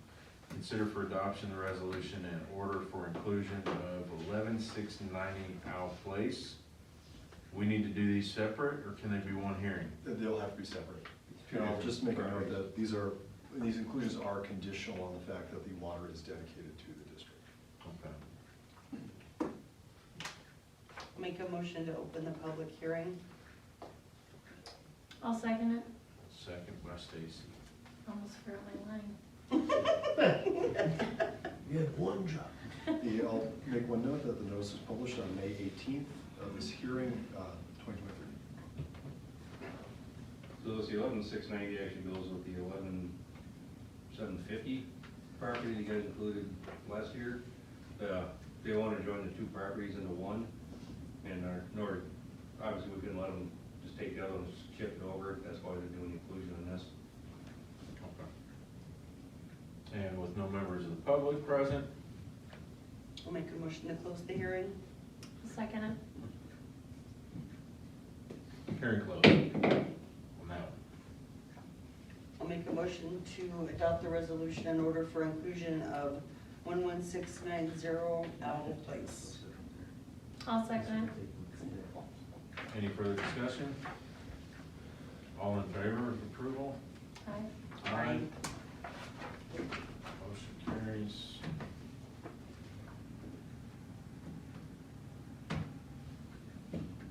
Consider for adoption the resolution and order for inclusion of 11690 Owl Place. We need to do these separate, or can they be one hearing? They'll have to be separate. And I'll just make a note that these inclusions are conditional on the fact that the water is dedicated to the district. Okay. Make a motion to open the public hearing. I'll second it. Second by Stacy. Almost forgot my line. You have one job. I'll make one note that the notice was published on May 18th of this hearing, 2023. So this 11,690 actually goes with the 11,750 property you guys included last year. They want to join the two properties into one, and obviously we couldn't let them just take the other ones, chip it over. That's why they're doing the inclusion in this. Okay. And with no members of the public present, I'll make a motion to close the hearing. I'll second it. hearing closed on that one. I'll make a motion to adopt the resolution in order for inclusion of 11690 Owl Place. I'll second it. Any further discussion? All in favor of approval? Aye. Aye. Motion carries.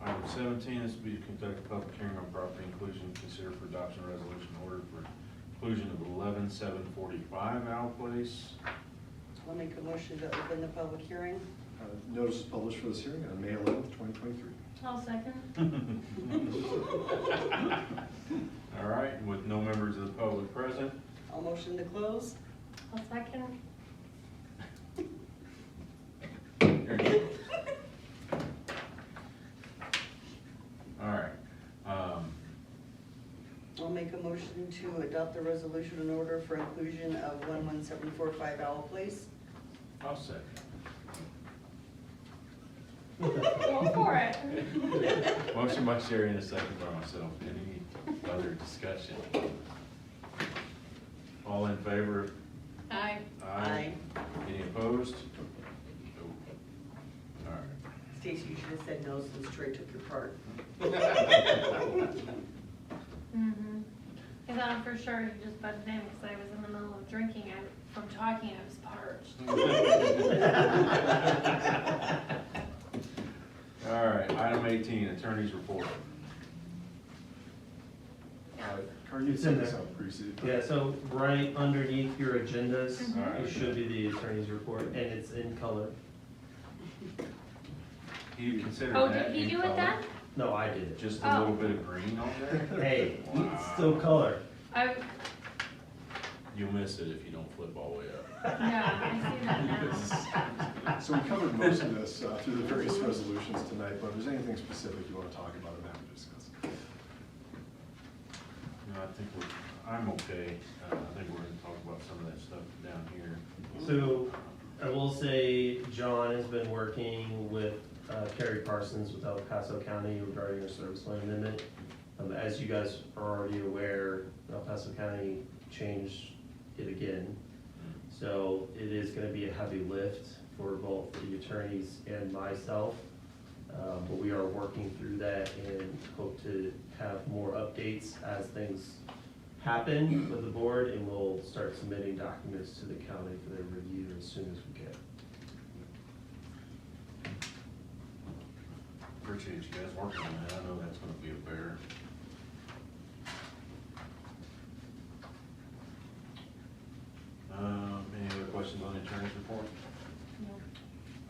Item 17 is to be conduct a public hearing on property inclusion, consider for adoption resolution order for inclusion of 11745 Owl Place. I'll make a motion to open the public hearing. Notice is published for this hearing on May 11th, 2023. I'll second. All right, and with no members of the public present, I'll motion to close. I'll second. hearing closed. All right. I'll make a motion to adopt the resolution in order for inclusion of 11745 Owl Place. I'll second. Go for it. Motion by Sherry and a second by myself. Any other discussion? All in favor? Aye. Aye. Any opposed? No. All right. Stacy, you should have said no since Troy took your part. Mm-hmm. I thought for sure he just butted in because I was in the middle of drinking. From talking, I was parched. All right, item 18, attorney's report. Carl, you It's sent in this there. out previously. Yeah, so right underneath your agendas, Mhm. it should be the attorney's report, and it's in color. You consider Oh, that did he in do it color? then? No, I did it. Just a Oh. little bit of green on there? Hey, Wow. it's still color. You'll miss it if you don't flip all the way up. Yeah, I see that now. So we covered most of this through the various resolutions tonight, but if there's anything specific you want to talk about, I'm happy to discuss. I think I'm okay. I think we're gonna talk about some of that stuff down here. So I will say John has been working with Kerry Parsons with El Paso County regarding our service line amendment. As you guys are already aware, El Paso County changed it again. So it is gonna be a heavy lift for both the attorneys and myself. But we are working through that and hope to have more updates as things happen with the board, and we'll start submitting documents to the county for their review as soon as we can. Appreciate you guys working on that. I know that's gonna be a bear. Any other questions on the attorney's report? No.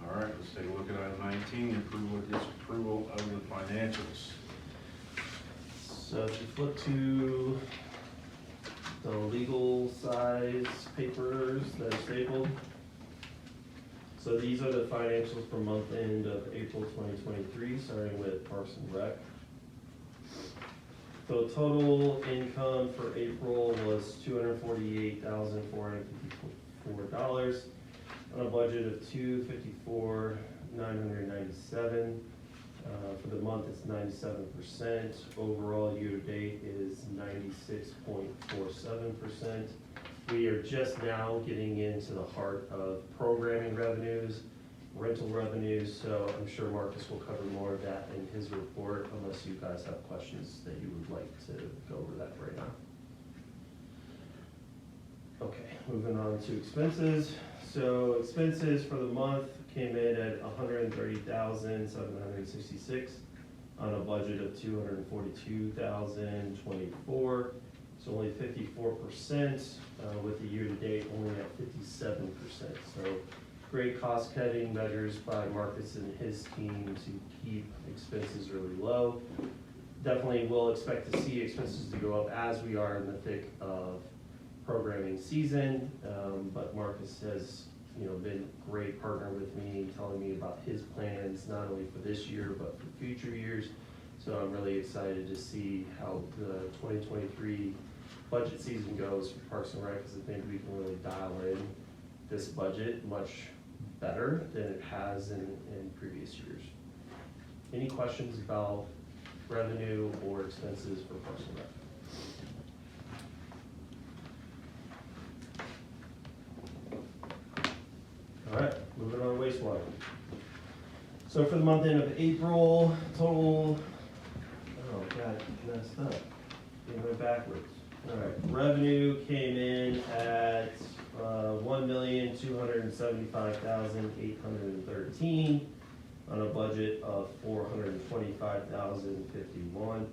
All right, let's take a look at item 19, approval or disapproval of the financials. So if you flip to the legal size papers that are stapled. So these are the financials for month end of April 2023, starting with Parks and Rec. So total income for April was $248,454 on a budget of $254,997. For the month, it's 97%. Overall, year-to-date is 96.47%. We are just now getting into the heart of programming revenues, rental revenues, so I'm sure Marcus will cover more of that in his report, unless you guys have questions that you would like to go over that right now. Okay, moving on to expenses. So expenses for the month came in at $130,766 on a budget of $242,024. So only 54%, with the year-to-date only at 57%. So great cost-cutting measures by Marcus and his team to keep expenses really low. Definitely will expect to see expenses to go up as we are in the thick of programming season, but Marcus has, been a great partner with me, telling me about his plans, not only for this year, but for future years. So I'm really excited to see how the 2023 budget season goes for Parks and Rec, because I think we can really dial in this budget much better than it has in previous years. Any questions about revenue or expenses for Parks and Rec? All right, moving on to wastewater. So for the month end of April, total, oh God, messed up. It went backwards. All right, revenue came in at $1,275,813 on a budget of $425,051.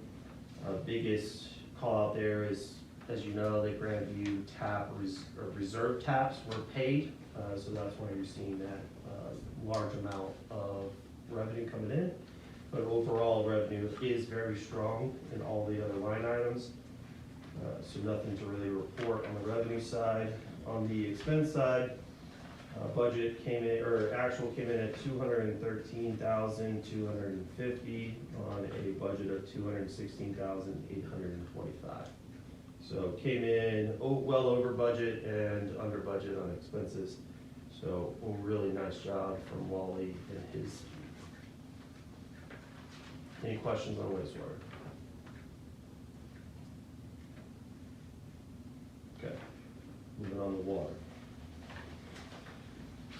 Biggest call out there is, as you know, the Grandview reserve taps were paid. So that's why you're seeing that large amount of revenue coming in. But overall, revenue is very strong in all the other line items. So nothing to really report on the revenue side. On the expense side, budget came in, or actual came in at $213,250 on a budget of $216,825. So came in well over budget and under budget on expenses. So a really nice job from Wally and his team. Any questions on wastewater? Okay, moving on to water.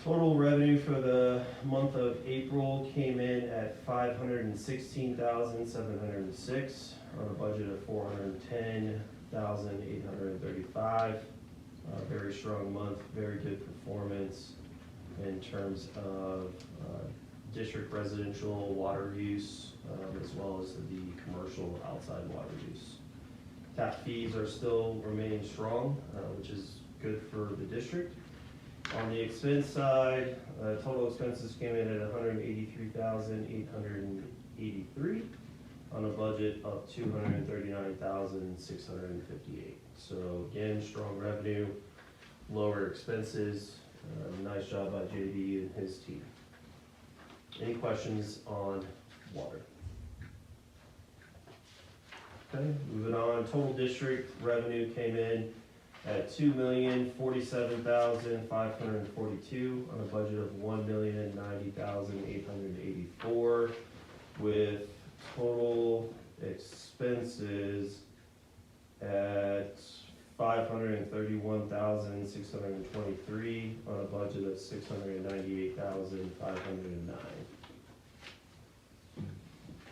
Total revenue for the month of April came in at $516,706 on a budget of $410,835. Very strong month, very good performance in terms of district residential water use, as well as the commercial outside water use. Tap fees are still remaining strong, which is good for the district. On the expense side, total expenses came in at $183,883 on a budget of $239,658. So again, strong revenue, lower expenses. Nice job by JD and his team. Any questions on water? Okay, moving on, total district revenue came in at $2,047,542 on a budget of $1,090,884, with total expenses at $531,623 on a budget of $698,509.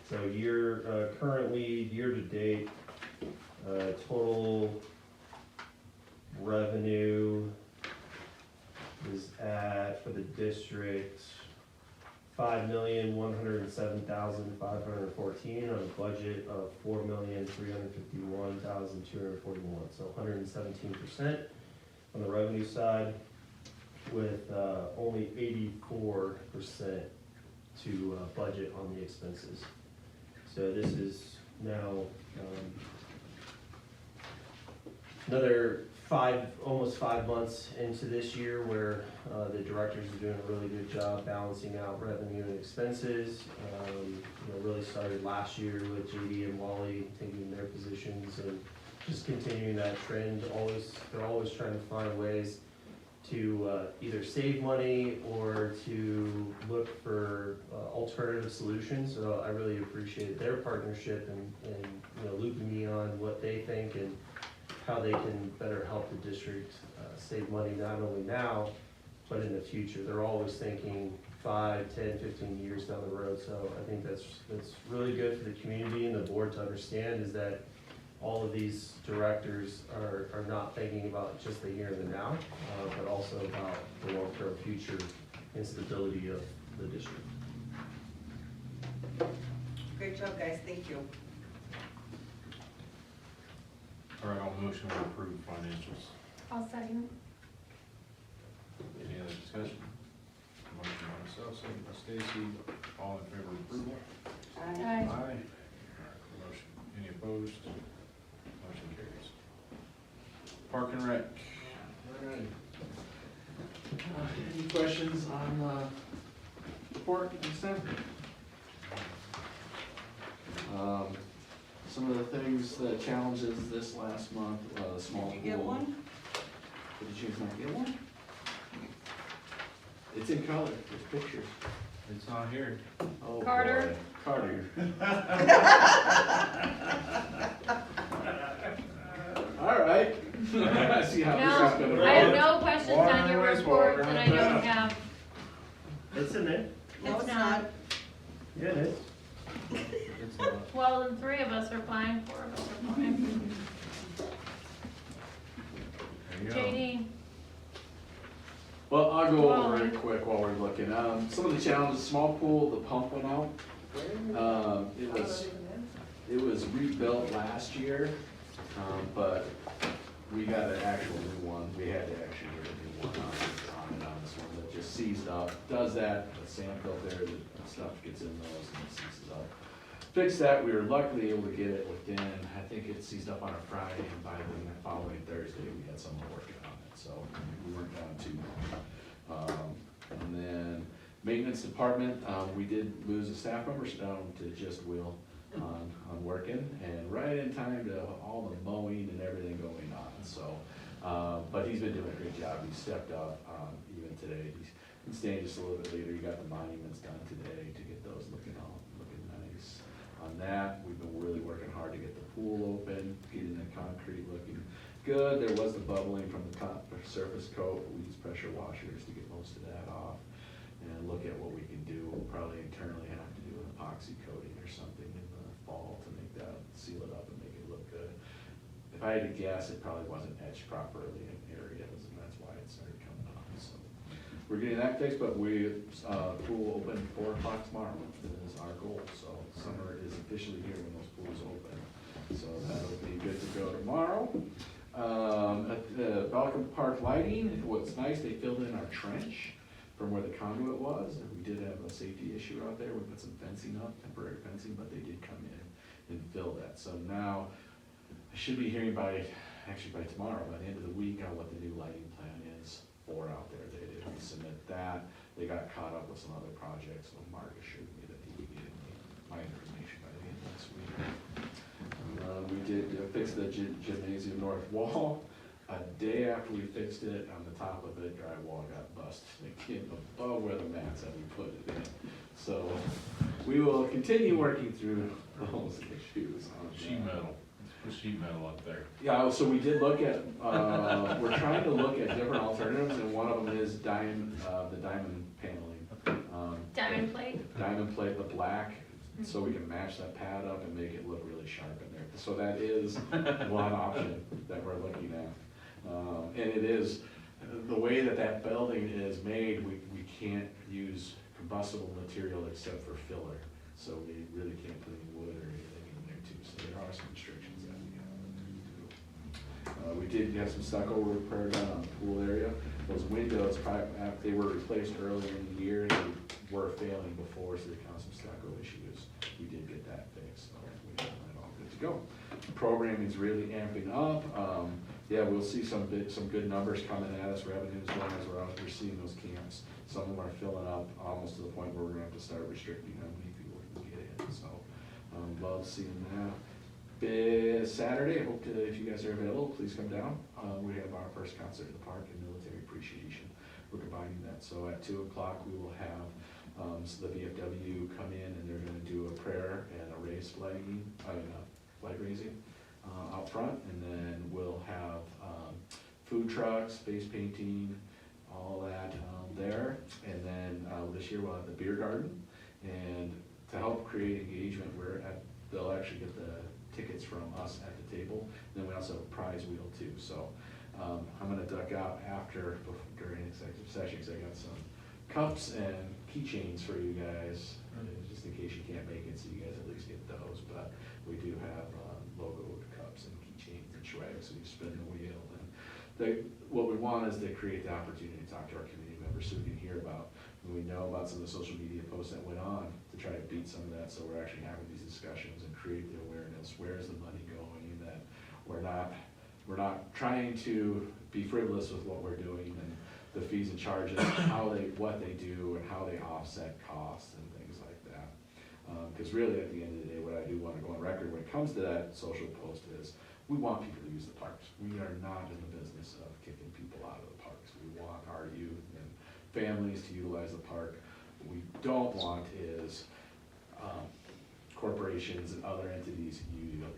So currently, year to date, total revenue is at, for the district, $5,107,514 on a budget of $4,351,241. So 117% on the revenue side, with only 84% to budget on the expenses. So this is now another almost 5 months into this year where the directors are doing a really good job balancing out revenue and expenses. Really started last year with JD and Wally taking their positions and just continuing that trend. They're always trying to find ways to either save money or to look for alternative solutions. So I really appreciate their partnership and looping me on what they think and how they can better help the district save money, not only now, but in the future. They're always thinking 5, 10, 15 years down the road. So I think that's really good for the community and the board to understand, is that all of these directors are not thinking about just the here and the now, but also about the long-term future and stability of the district. Great job, guys, thank you. All right, I'll motion to approve financials. I'll second. Any other discussion? Motion by myself, second by Stacy. All in favor of approval? Aye. Motion. Any opposed? Motion carries. Park and Rec. All right. Any questions on report consent? Some of the things, the challenges this last month, small pool. Did you get one? Did you not get one? It's in color, there's pictures. It's not here. Oh, Carter. boy. Carter. All right. I see how this is gonna No, I have work. no questions Water on your and report, wastewater. and I don't have, It's in there. No, It's it's not. not. Yeah, it is. It's not. well, then 3 of us are applying, 4 of us are applying. There you go. JD, Well, I'll go over Well, it quick while we're looking. Some of the challenges, small pool, the pump went out. It was rebuilt last year, but we got an actual new one. We had to actually get a new one on this one that just seized up. Does that, the sand filter, the stuff gets in those and it seizes up. Fixed that, we were luckily able to get it within, I think it seized up on a Friday, and by the following Thursday, we had someone working on it, so we weren't down too much. And then maintenance department, we did lose a staff member, so down to just Will on working, and right in time to all the mowing and everything going on, so. But he's been doing a great job, he stepped up, even today, he's been staying just a little bit later, he got the monuments done today to get those looking nice. On that, we've been really working hard to get the pool open, getting the concrete looking good. There was the bubbling from the surface coat, but we use pressure washers to get most of that off and look at what we can do. We'll probably internally have to do an epoxy coating or something in the fall to make that, seal it up and make it look good. If I had to guess, it probably wasn't etched properly in areas, and that's why it started coming off. So we're getting that fixed, but pool open 4 o'clock tomorrow is our goal. So summer is officially here when those pools open. So that'll be good to go tomorrow. At the Balcom Park lighting, what's nice, they filled in our trench from where the conduit was. And we did have a safety issue out there. We put some fencing up, temporary fencing, but they did come in and fill that. So now I should be hearing by tomorrow, by the end of the week, on what the new lighting plan is for out there. They did resubmit that. They got caught up with some other projects, so Mark assured me that he would get my information by the end of this week. We did fix the gymnasium north wall. A day after we fixed it, on the top of it, drywall got busted. It came above where the mats that we put it in. So we will continue working through those issues. on Sheet that. metal, put sheet metal up there. Yeah, so we did look at, we're trying to look at different alternatives, and one of them is the diamond paneling. Diamond plate? Diamond plate, the black, so we can match that pad up and make it look really sharp in there. So that is one option that we're looking at. And it is, the way that that building is made, we can't use combustible material except for filler. So we really can't put any wood or anything in there too, so there are some restrictions that we have to do. We did have some stucco repair done on the pool area. Those windows, they were replaced earlier in the year, and they were failing before, so they caused some stucco issues. We did get that fixed, so we have that all good to go. Programming's really amping up. Yeah, we'll see some good numbers coming at us, revenues wise, we're seeing those camps. Some of them are filling up almost to the point where we're gonna have to start restricting how many people can get in, so, love seeing that. Saturday, I hope to, if you guys are available, please come down. We have our first concert in the park and military appreciation. We're combining that, so at 2 o'clock, we will have, so the VFW come in and they're gonna do a prayer and a race flag raising. Out front, and then we'll have food trucks, face painting, all that there. And then this year we'll have the beer garden, and to help create engagement, they'll actually get the tickets from us at the table. And then we also have a prize wheel too. So I'm gonna duck out during executive session, because I got some cups and keychains for you guys, just in case you can't make it, so you guys at least get those. But we do have logoed cups and keychains and swag, so you spin the wheel. And what we want is to create the opportunity to talk to our community members, so we can hear about, when we know about some of the social media posts that went on, to try to beat some of that, so we're actually having these discussions and create the awareness, where's the money going, and that we're not trying to be frivolous with what we're doing, and the fees and charges, what they do, and how they offset costs and things like that. Because really, at the end of the day, what I do want to go on record when it comes to that social post is, we want people to use the parks. We are not in the business of kicking people out of the parks. We want our youth and families to utilize the park. What we don't want is corporations and other entities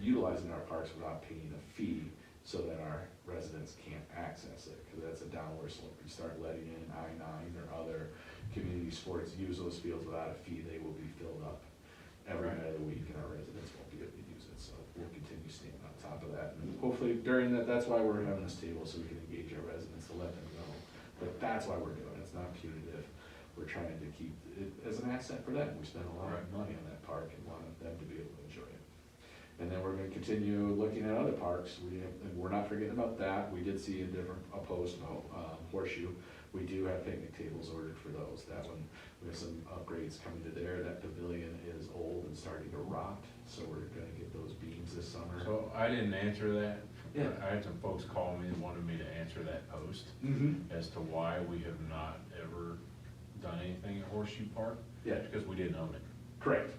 utilizing our parks without paying a fee, so that our residents can't access it, because that's a downward slope. You start letting in I-9 or other community sports use those fields without a fee, they will be filled up every night of the week, and our residents won't be able to use it. So we'll continue staying on top of that, and hopefully during that's why we're having this table, so we can engage our residents, to let them know. But that's why we're doing it. It's not punitive. We're trying to keep it as an asset for them. We spend a lot of money on that park and want them to be able to enjoy it. And then we're gonna continue looking at other parks. We're not forgetting about that. We did see a post about Horseshoe. We do have picnic tables ordered for those. That one, we have some upgrades coming to there. That pavilion is old and starting to rot, so we're gonna get those beams this summer. So I didn't answer that. Yeah. I had some folks call me and wanted me to answer that post as to why we have not ever done anything at Horseshoe Park. Yeah. Because we didn't own it. Correct.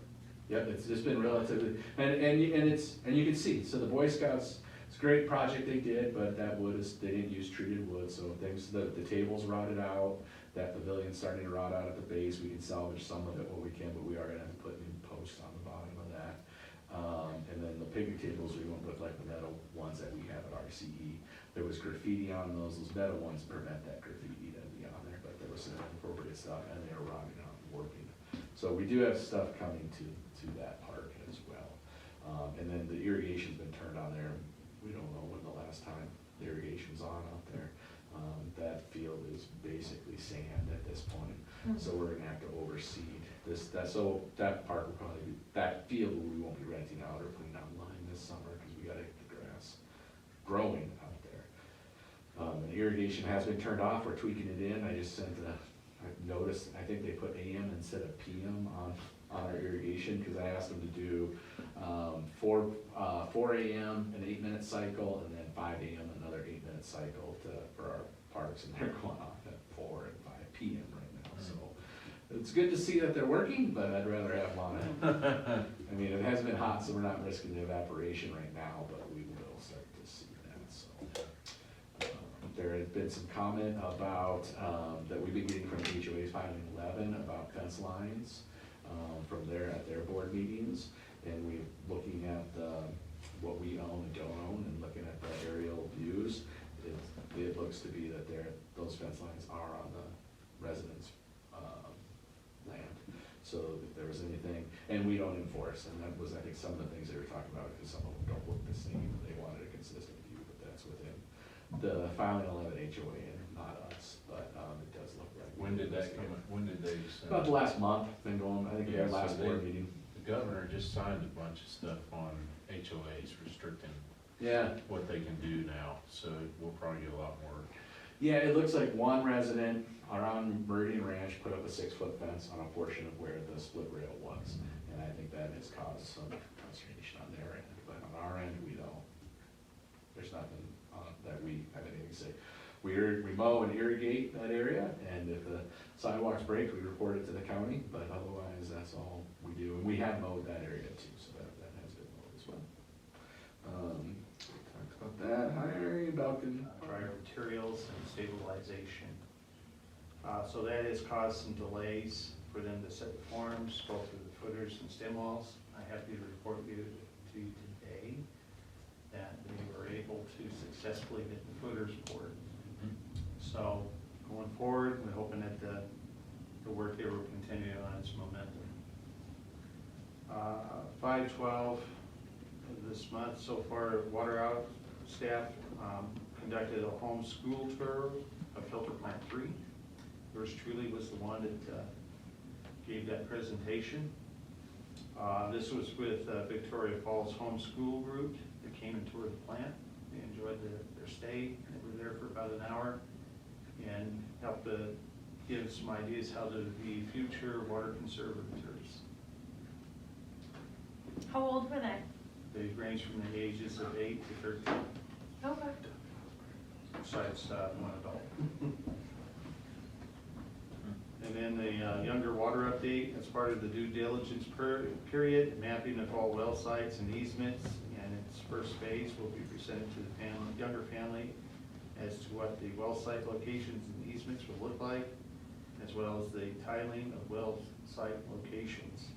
Yep, it's just been relatively, and you can see, so the Boy Scouts, it's a great project they did, but that wood they didn't use treated wood, so the tables rotted out, that pavilion's starting to rot out at the base. We can salvage some of it what we can, but we are gonna have to put new posts on the bottom of that. And then the picnic tables, we went with like the metal ones that we have at RCE. There was graffiti on those metal ones prevent that graffiti to be on there, but there was some inappropriate stuff, and they were rotting out and warping. So we do have stuff coming to that park as well. And then the irrigation's been turned on there. We don't know when the last time the irrigation's on out there. That field is basically sand at this point. So we're gonna have to overseed so that park will probably be, that field we won't be renting out or putting online this summer, because we gotta get the grass growing out there. And irrigation has been turned off. We're tweaking it in. I just I've noticed, I think they put AM instead of PM on our irrigation, because I asked them to do 4 AM, an 8-minute cycle, and then 5 AM, another 8-minute cycle for our parks, and they're going off at 4 and 5 PM right now. So it's good to see that they're working, but I'd rather have them on it. I mean, it hasn't been hot, so we're not risking the evaporation right now, but we will start to see that, so. There had been some comment about, that we've been getting from HOA's filing 11 about fence lines, from at their board meetings. And we're looking at, what we own and don't own, and looking at the aerial views. It looks to be that those fence lines are on the residents' land. So if there was anything, and we don't enforce, and that was, I think, some of the things they were talking about, because some of them don't look the same, they wanted a consistent view, but that's within the filing 11 HOA and not us, but it does look like. When did that come, when did they send? About the last month, been going, I think, Yeah, their last so board meeting. The governor just signed a bunch of stuff on HOAs restricting Yeah. what they can do now, so we'll probably get a lot more. Yeah, it looks like one resident around Meridian Ranch put up a 6-foot fence on a portion of where the split rail was. And I think that has caused some consternation on their end, but on our end, we don't. There's nothing that we have anything to say. We mow and irrigate that area, and if the sidewalks break, we report it to the county, but otherwise, that's all we do. And we have mowed that area too, so that has been mowed as well. Talked about that, hiring, Balkan. Dryer materials and stabilization. So that has caused some delays for them to set the forms, both for the footers and stem walls. I'm happy to report to you today that they were able to successfully get the footers poured. So going forward, we're hoping that the work there will continue on its momentum. 5/12 of this month, so far, water out staff conducted a home school tour of filter plant 3. Yours truly was the one that gave that presentation. This was with Victoria Falls Homeschool Group that came and toured the plant. They enjoyed their stay. They were there for about an hour and helped to give some ideas how to be future water conservators. How old were they? They range from the ages of 8 to 13, Okay. besides one adult. And then the younger water update, as part of the due diligence period, mapping of all well sites and easements, and its first phase will be presented to the younger family as to what the well site locations and easements will look like, as well as the tiling of well site locations.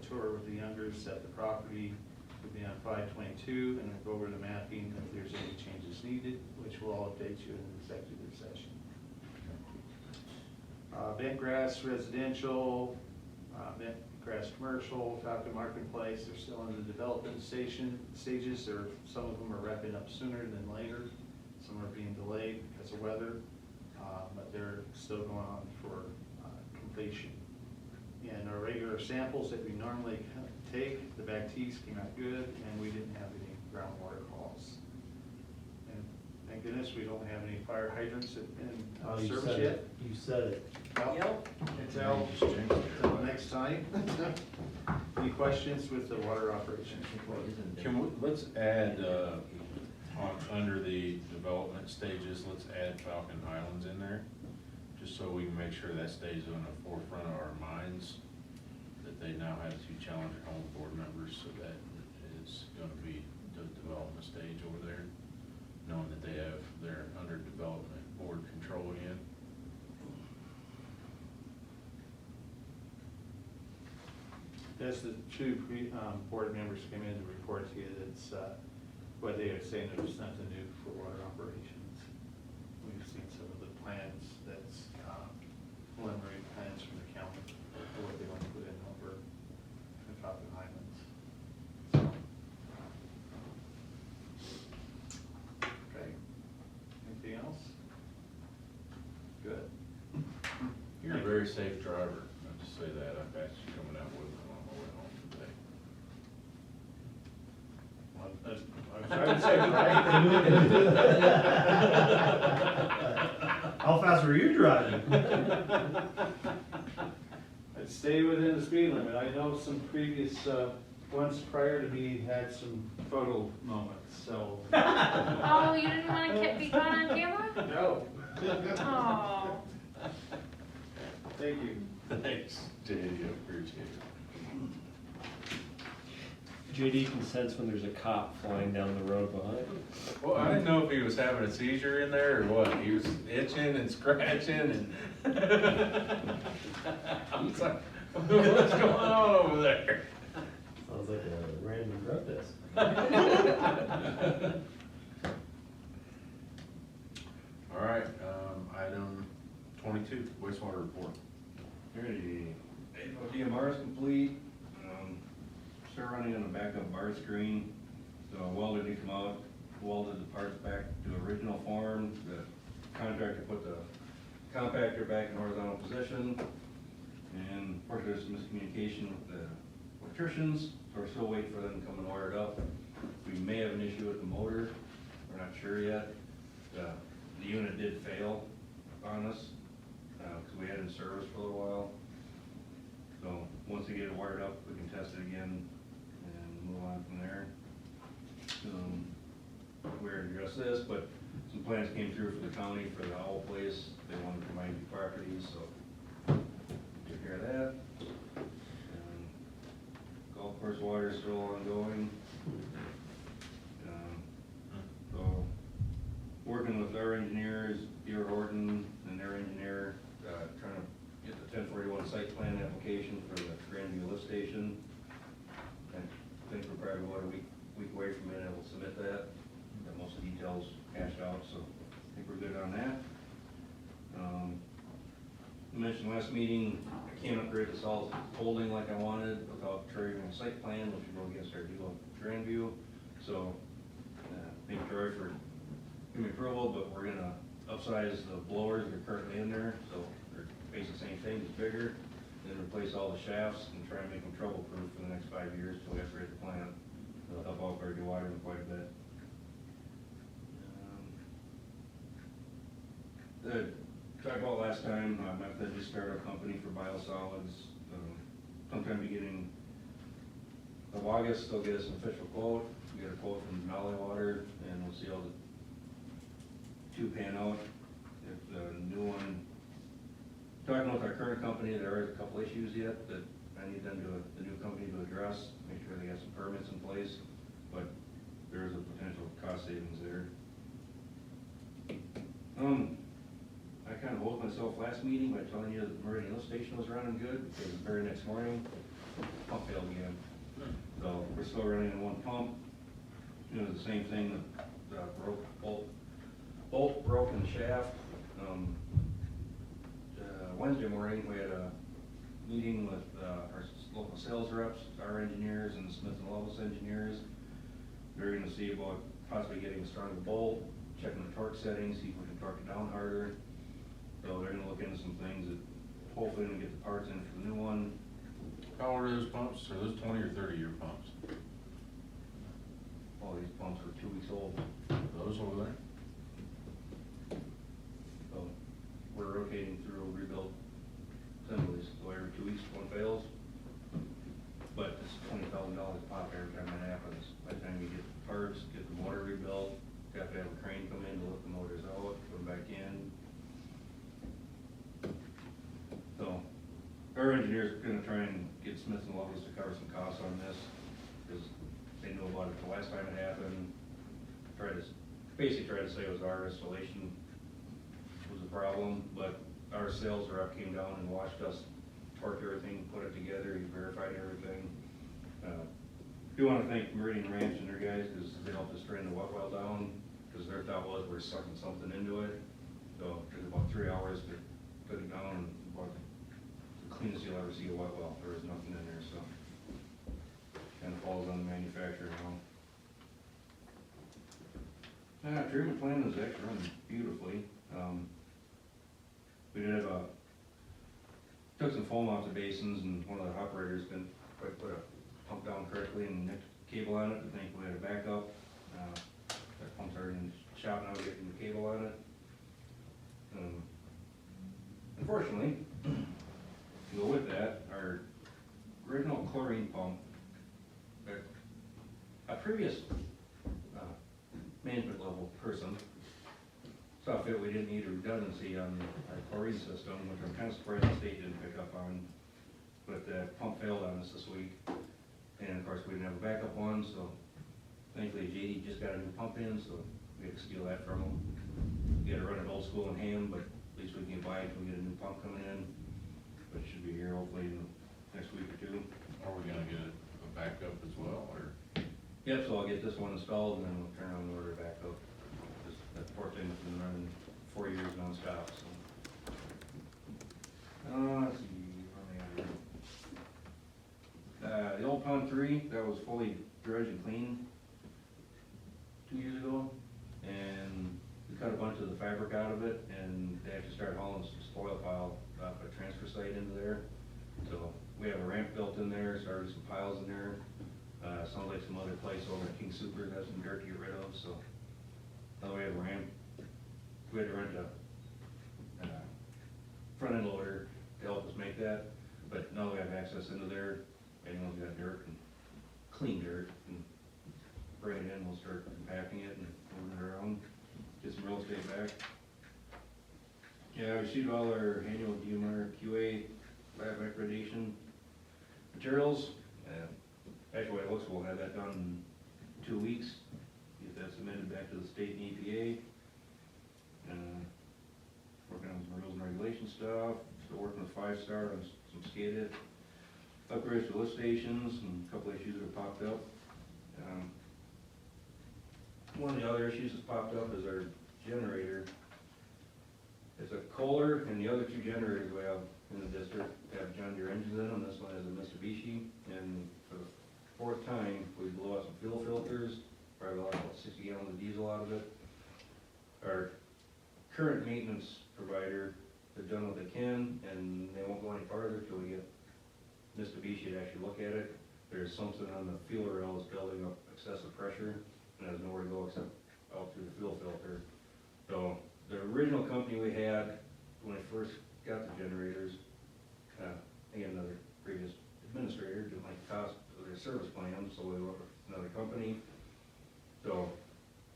Tour with the youngers at the property will be on 5/22, and then go over the mapping if there's any changes needed, which will all update you in the executive session. Bentgrass residential, Bentgrass commercial, Falcon Marketplace, they're still in the development stages. Some of them are wrapping up sooner than later. Some are being delayed because of weather, but they're still going on for completion. And our regular samples that we normally take, the Baptiste came out good, and we didn't have any groundwater calls. And thank goodness we don't have any fire hydrants in service yet. You said it. Well, Yep. until next time. Any questions with the water operations? Let's add, under the development stages, let's add Falcon Islands in there, just so we can make sure that stays on the forefront of our minds, that they now have 2 Challenger Home board members, so that is gonna be the development stage over there, knowing that they're under development board control again. As the 2 board members came in to report to you, that's what they are saying, there's nothing new for water operations. We've seen some of the plans, that's preliminary plans from the county for what they want to put in over in Falcon Islands. Okay, anything else? Good. You're a very safe driver, I'll just say that. I passed you coming out with them on my way home today. I would say, right? How fast were you driving? I'd stay within the speed limit. I know some previous ones prior to me had some photo moments, so. Oh, you didn't want to be caught on camera? No. Oh. Thank you. Thanks, JD, appreciate it. JD can sense when there's a cop flying down the road behind. Well, I didn't know if he was having a seizure in there or what. He was itching and scratching and. I was like, what's going on over there? Sounds like a random drug test. All right, item 22, wastewater report. Alrighty, DMR is complete. Still running on a backup bar screen. So a welder did come out, welded the parts back to original form. The contractor put the compactor back in horizontal position. And of course, there's some miscommunication with the electricians, so we're still waiting for them to come and wire it up. We may have an issue with the motor, we're not sure yet. The unit did fail on us, because we had it in service for a little while. So once we get it wired up, we can test it again and move on from there. We already addressed this, but some plans came through for the county for the owl place. They wanted to combine two properties, so took care of that. Golf course water is still ongoing. So working with our engineers, D.R. Horton and their engineer, trying to get the 1041 site plan application for the Grandview lift station. I think we're probably about a week away from being able to submit that. Got most of the details hashed out, so I think we're good on that. I mentioned last meeting, I can't upgrade the salt holding like I wanted without triggering a site plan, which would go against our deal with Grandview. So, thank Troy for giving me approval, but we're gonna upsize the blowers that are currently in there, so they're basically the same thing, just bigger, then replace all the shafts and try and make them trouble-proof for the next 5 years till we upgrade the plant. It'll help out our dewatering quite a bit. Talked about last time, Methodist started a company for biosolids. Sometime beginning of August, they'll get us an official quote. We get a quote from Valley Water, and we'll see how the two pan out. If the new one, talking with our current company, there are a couple issues yet that I need them to, the new company to address, make sure they got some permits in place, but there is a potential cost savings there. I kind of hold myself last meeting by telling you that the Meridian lift station was running good, because the very next morning, pump failed again. So we're still running in one pump. You know, the same thing, the bolt broke in the shaft. Wednesday morning, we had a meeting with our local sales reps, our engineers, and the Smith & Loveless engineers. They're gonna see about possibly getting a stronger bolt, checking the torque settings, see if we can torque it down harder. So they're gonna look into some things that hopefully gonna get the parts in for the new one. How old are those pumps? Are those 20 or 30-year pumps? All these pumps are 2 weeks old. Those over there? So we're rotating through rebuild assemblies, so every 2 weeks one fails. But it's $20,000 pop every time that happens. By the time you get the parts, get the motor rebuilt, you have to have a crane come in to lift the motors out, put them back in. So our engineers are gonna try and get Smith & Loveless to cover some costs on this, because they knew about it the last time it happened. Basically try to say it was our installation was the problem, but our sales rep came down and watched us torque everything, put it together, he verified everything. Do want to thank Meridian Ranch and their guys, because they helped us drain the wet well down, because their thought was we're sucking something into it. So it took about 3 hours to put it down, and about the cleanest you'll ever see a wet well. There was nothing in there, so kind of falls on the manufacturer now. Treatment plant is actually running beautifully. We did have took some foam off the basins, and one of the operators didn't quite put a pump down correctly and nicked the cable on it. I think we had a backup. That pump's already in the shop now, getting the cable on it. Unfortunately, to go with that, our original chlorine pump, a previous management level person saw fit we didn't need a redundancy on our chlorine system, which I'm kind of surprised the state didn't pick up on. But the pump failed on us this week, and of course, we didn't have a backup one, so thankfully JD just got a new pump in, so we had to steal that from them. We had to run it old school in hand, but at least we can get by until we get a new pump coming in. But it should be here hopefully in the next week or two. Are we gonna get a backup as well, or? Yep, so I'll get this one installed and then we'll turn on and order it back up. That poor thing's been running 4 years nonstop, so. Let's see, where am I at here? The old pond 3, that was fully dredged and cleaned 2 years ago. And we cut a bunch of the fabric out of it and they actually started hauling some spoil pile off a transfer site into there. So we have a ramp built in there, started some piles in there. Sounds like some other place over at King Super has some dirt to get rid of, so. Now we have a ramp. We had to rent a front end loader to help us make that, but now we have access into there. Anyone's got dirt and clean dirt and bring it in, we'll start compacting it and moving it around, get some real estate back. Yeah, we received all our annual DMR QA lab accreditation materials. Actually, it looks, we'll have that done in 2 weeks, get that submitted back to the state and EPA. Working on some rules and regulation stuff, still working with 5-Star on some SCADA upgrades to lift stations and a couple issues that have popped up. One of the other issues that's popped up is our generator. It's a Kohler, and the other 2 generators we have in the district have John Deere engines in them. This one has a Mitsubishi, and for the 4th time, we blew out some fuel filters, probably lost about 60 gallons of diesel out of it. Our current maintenance provider has done what they can, and they won't go any farther until we get Mitsubishi to actually look at it. There's something on the fuel rail that's building up excessive pressure, and has nowhere to go except out through the fuel filter. So the original company we had, when I first got the generators, again, another previous administrator didn't like the cost of their service plan, so we went with another company. So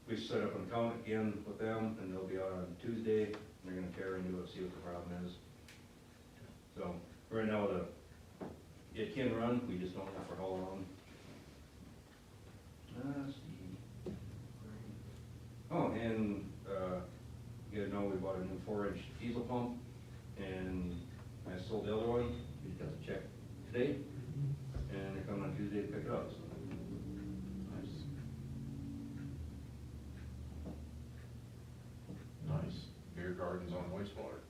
we set up an account again with them, and they'll be out on Tuesday, and they're gonna tear into it, see what the problem is. So right now, it can run, we just don't know for how long. Let's see. Oh, and you guys know we bought a new 4-inch diesel pump, and I sold the other one. We just got the check today, and they're coming on Tuesday to pick it up. So. Nice. Beer gardens on wastewater.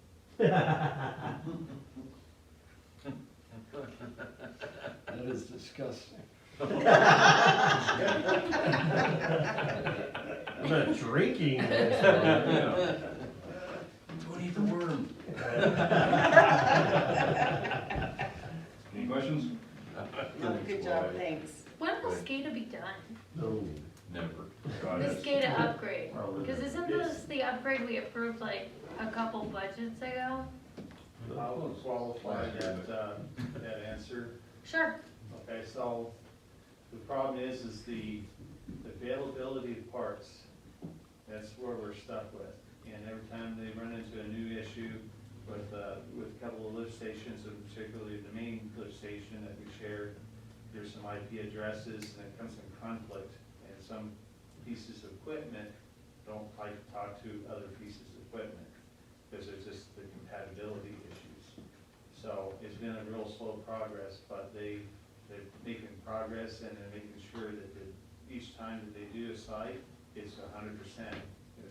That is disgusting. I'm not drinking. Don't eat the worm. Any questions? Good job, thanks. When will SCADA be done? No. Never. The SCADA upgrade, Probably. because isn't this the upgrade we approved like a couple budgets ago? I'll qualify that answer. Sure. Okay, so the problem is the availability of parts. That's where we're stuck with. And every time they run into a new issue with a couple of lift stations, and particularly the main lift station that we shared, there's some IP addresses and it comes in conflict. And some pieces of equipment don't like to talk to other pieces of equipment because there's just the compatibility issues. So it's been a real slow progress, but they're making progress and they're making sure that each time that they do a site, it's 100%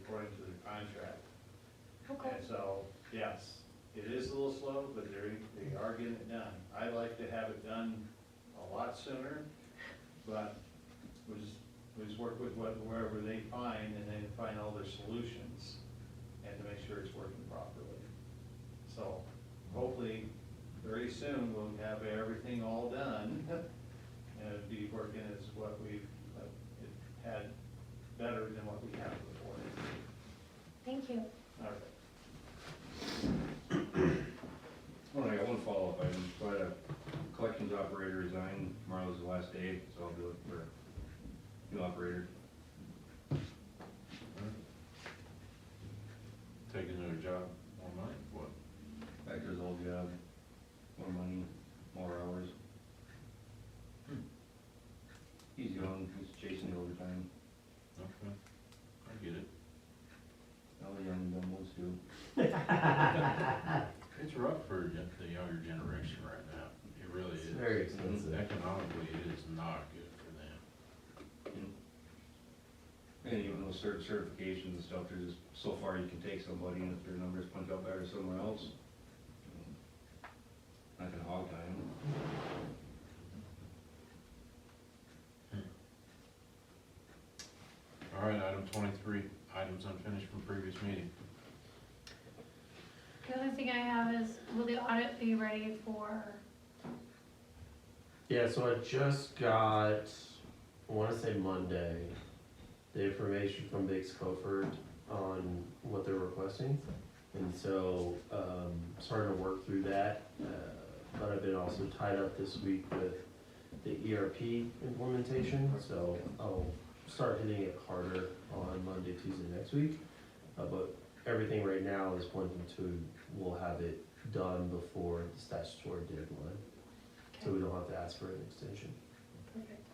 according to the contract. Okay. And so, yes, it is a little slow, but they are getting it done. I'd like to have it done a lot sooner, but we just work with wherever they find and then find all their solutions and to make sure it's working properly. So hopefully very soon we'll have everything all done and it'll be working as what we've had better than what we had before. Thank you. All right. Well, I got one follow-up item. So I had a collections operator resign. Tomorrow's the last day, so I'll do it for a new operator. take another job, more money, what? Back to his old job, more money, more hours. He's young, he's chasing the overtime, Okay, I get it. all the young dumb ones do. It's rough for the younger generation right now. It really It's is. very expensive. Economically, it is not good for them. And even those certifications and stuff, there's just so far you can take somebody, and if their numbers punch out better somewhere else, not gonna hog tie them. All right, item 23, items unfinished from previous meeting. The other thing I have is, will the audit be ready for, Yeah, so I just got, I wanna say Monday, the information from Biggs Coford on what they're requesting. And so, starting to work through that, but I've been also tied up this week with the ERP implementation, so I'll start hitting it harder on Monday, Tuesday next week. But everything right now is pointing to, we'll have it done before the statutory deadline, so we don't have to ask for an extension. perfect.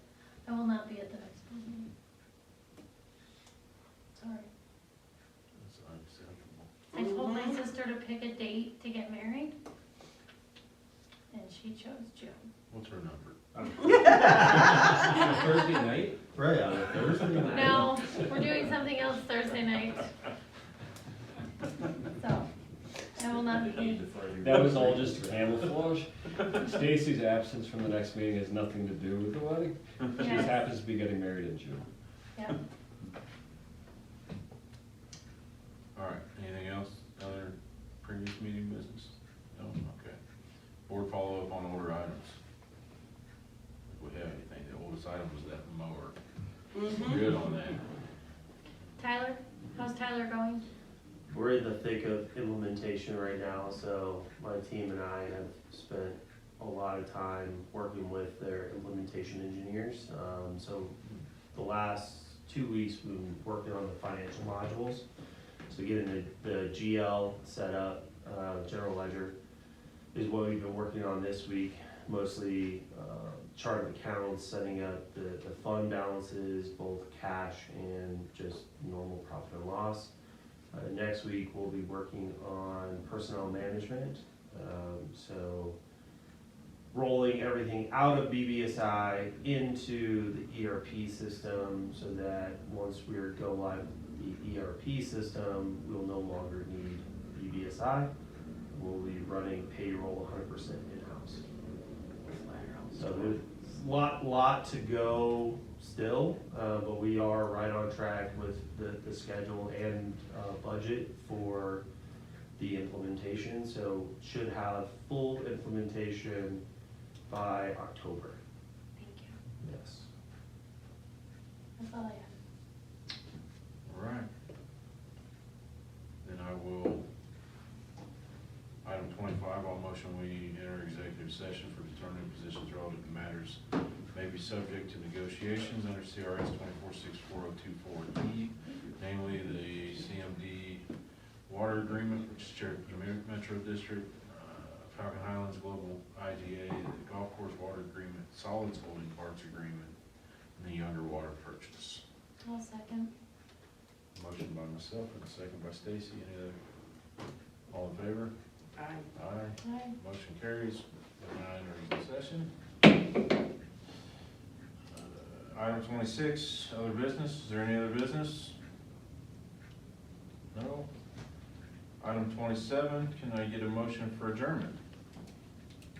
I will not be at the next meeting. Sorry. That's unacceptable. I told my sister to pick a date to get married, and she chose June. What's her number? Thursday night? Right, on a Thursday night. No, we're doing something else Thursday night. So, I will not be. That was all just camouflage. Stacy's absence from the next meeting has nothing to do with the wedding. She Yes. just happens to be getting married in June. Yeah. All right, anything else, other previous meeting business? No, okay. Board follow-up on order items. If we have anything, the oldest item was that mower. Good on that. Tyler, how's Tyler going? We're in the thick of implementation right now, so my team and I have spent a lot of time working with their implementation engineers. So the last 2 weeks, we've been working on the financial modules. So getting the GL set up, general ledger, is what we've been working on this week. Mostly chart of accounts, setting up the fund balances, both cash and just normal profit and loss. Next week, we'll be working on personnel management. So rolling everything out of BBSI into the ERP system so that once we're go live with the ERP system, we'll no longer need BBSI. We'll be running payroll 100% in-house. So there's a lot to go still, but we are right on track with the schedule and budget for the implementation. So should have full implementation by October. Thank you. Yes. That's all I have. All right. Then I will, item 25, I'll motion we enter executive session for determining positions relative to matters may be subject to negotiations under CRS 2464024024E, namely the CMD water agreement, which is Cherokee Metro District, Falcon Highlands Global IGA, the golf course water agreement, solids holding parts agreement, and the Younger water purchase. I'll second. Motion by myself and a second by Stacy. Any other? All in favor? Aye. Aye. Aye. Motion carries. We're now entering session. Item 26, other business. Is there any other business? No. Item 27, can I get a motion for adjournment?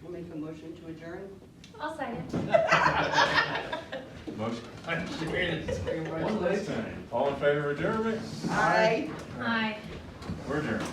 We'll make a motion to adjourn. I'll second. Motion. One last time. All in favor of adjournment? Aye. Aye. We're adjourned.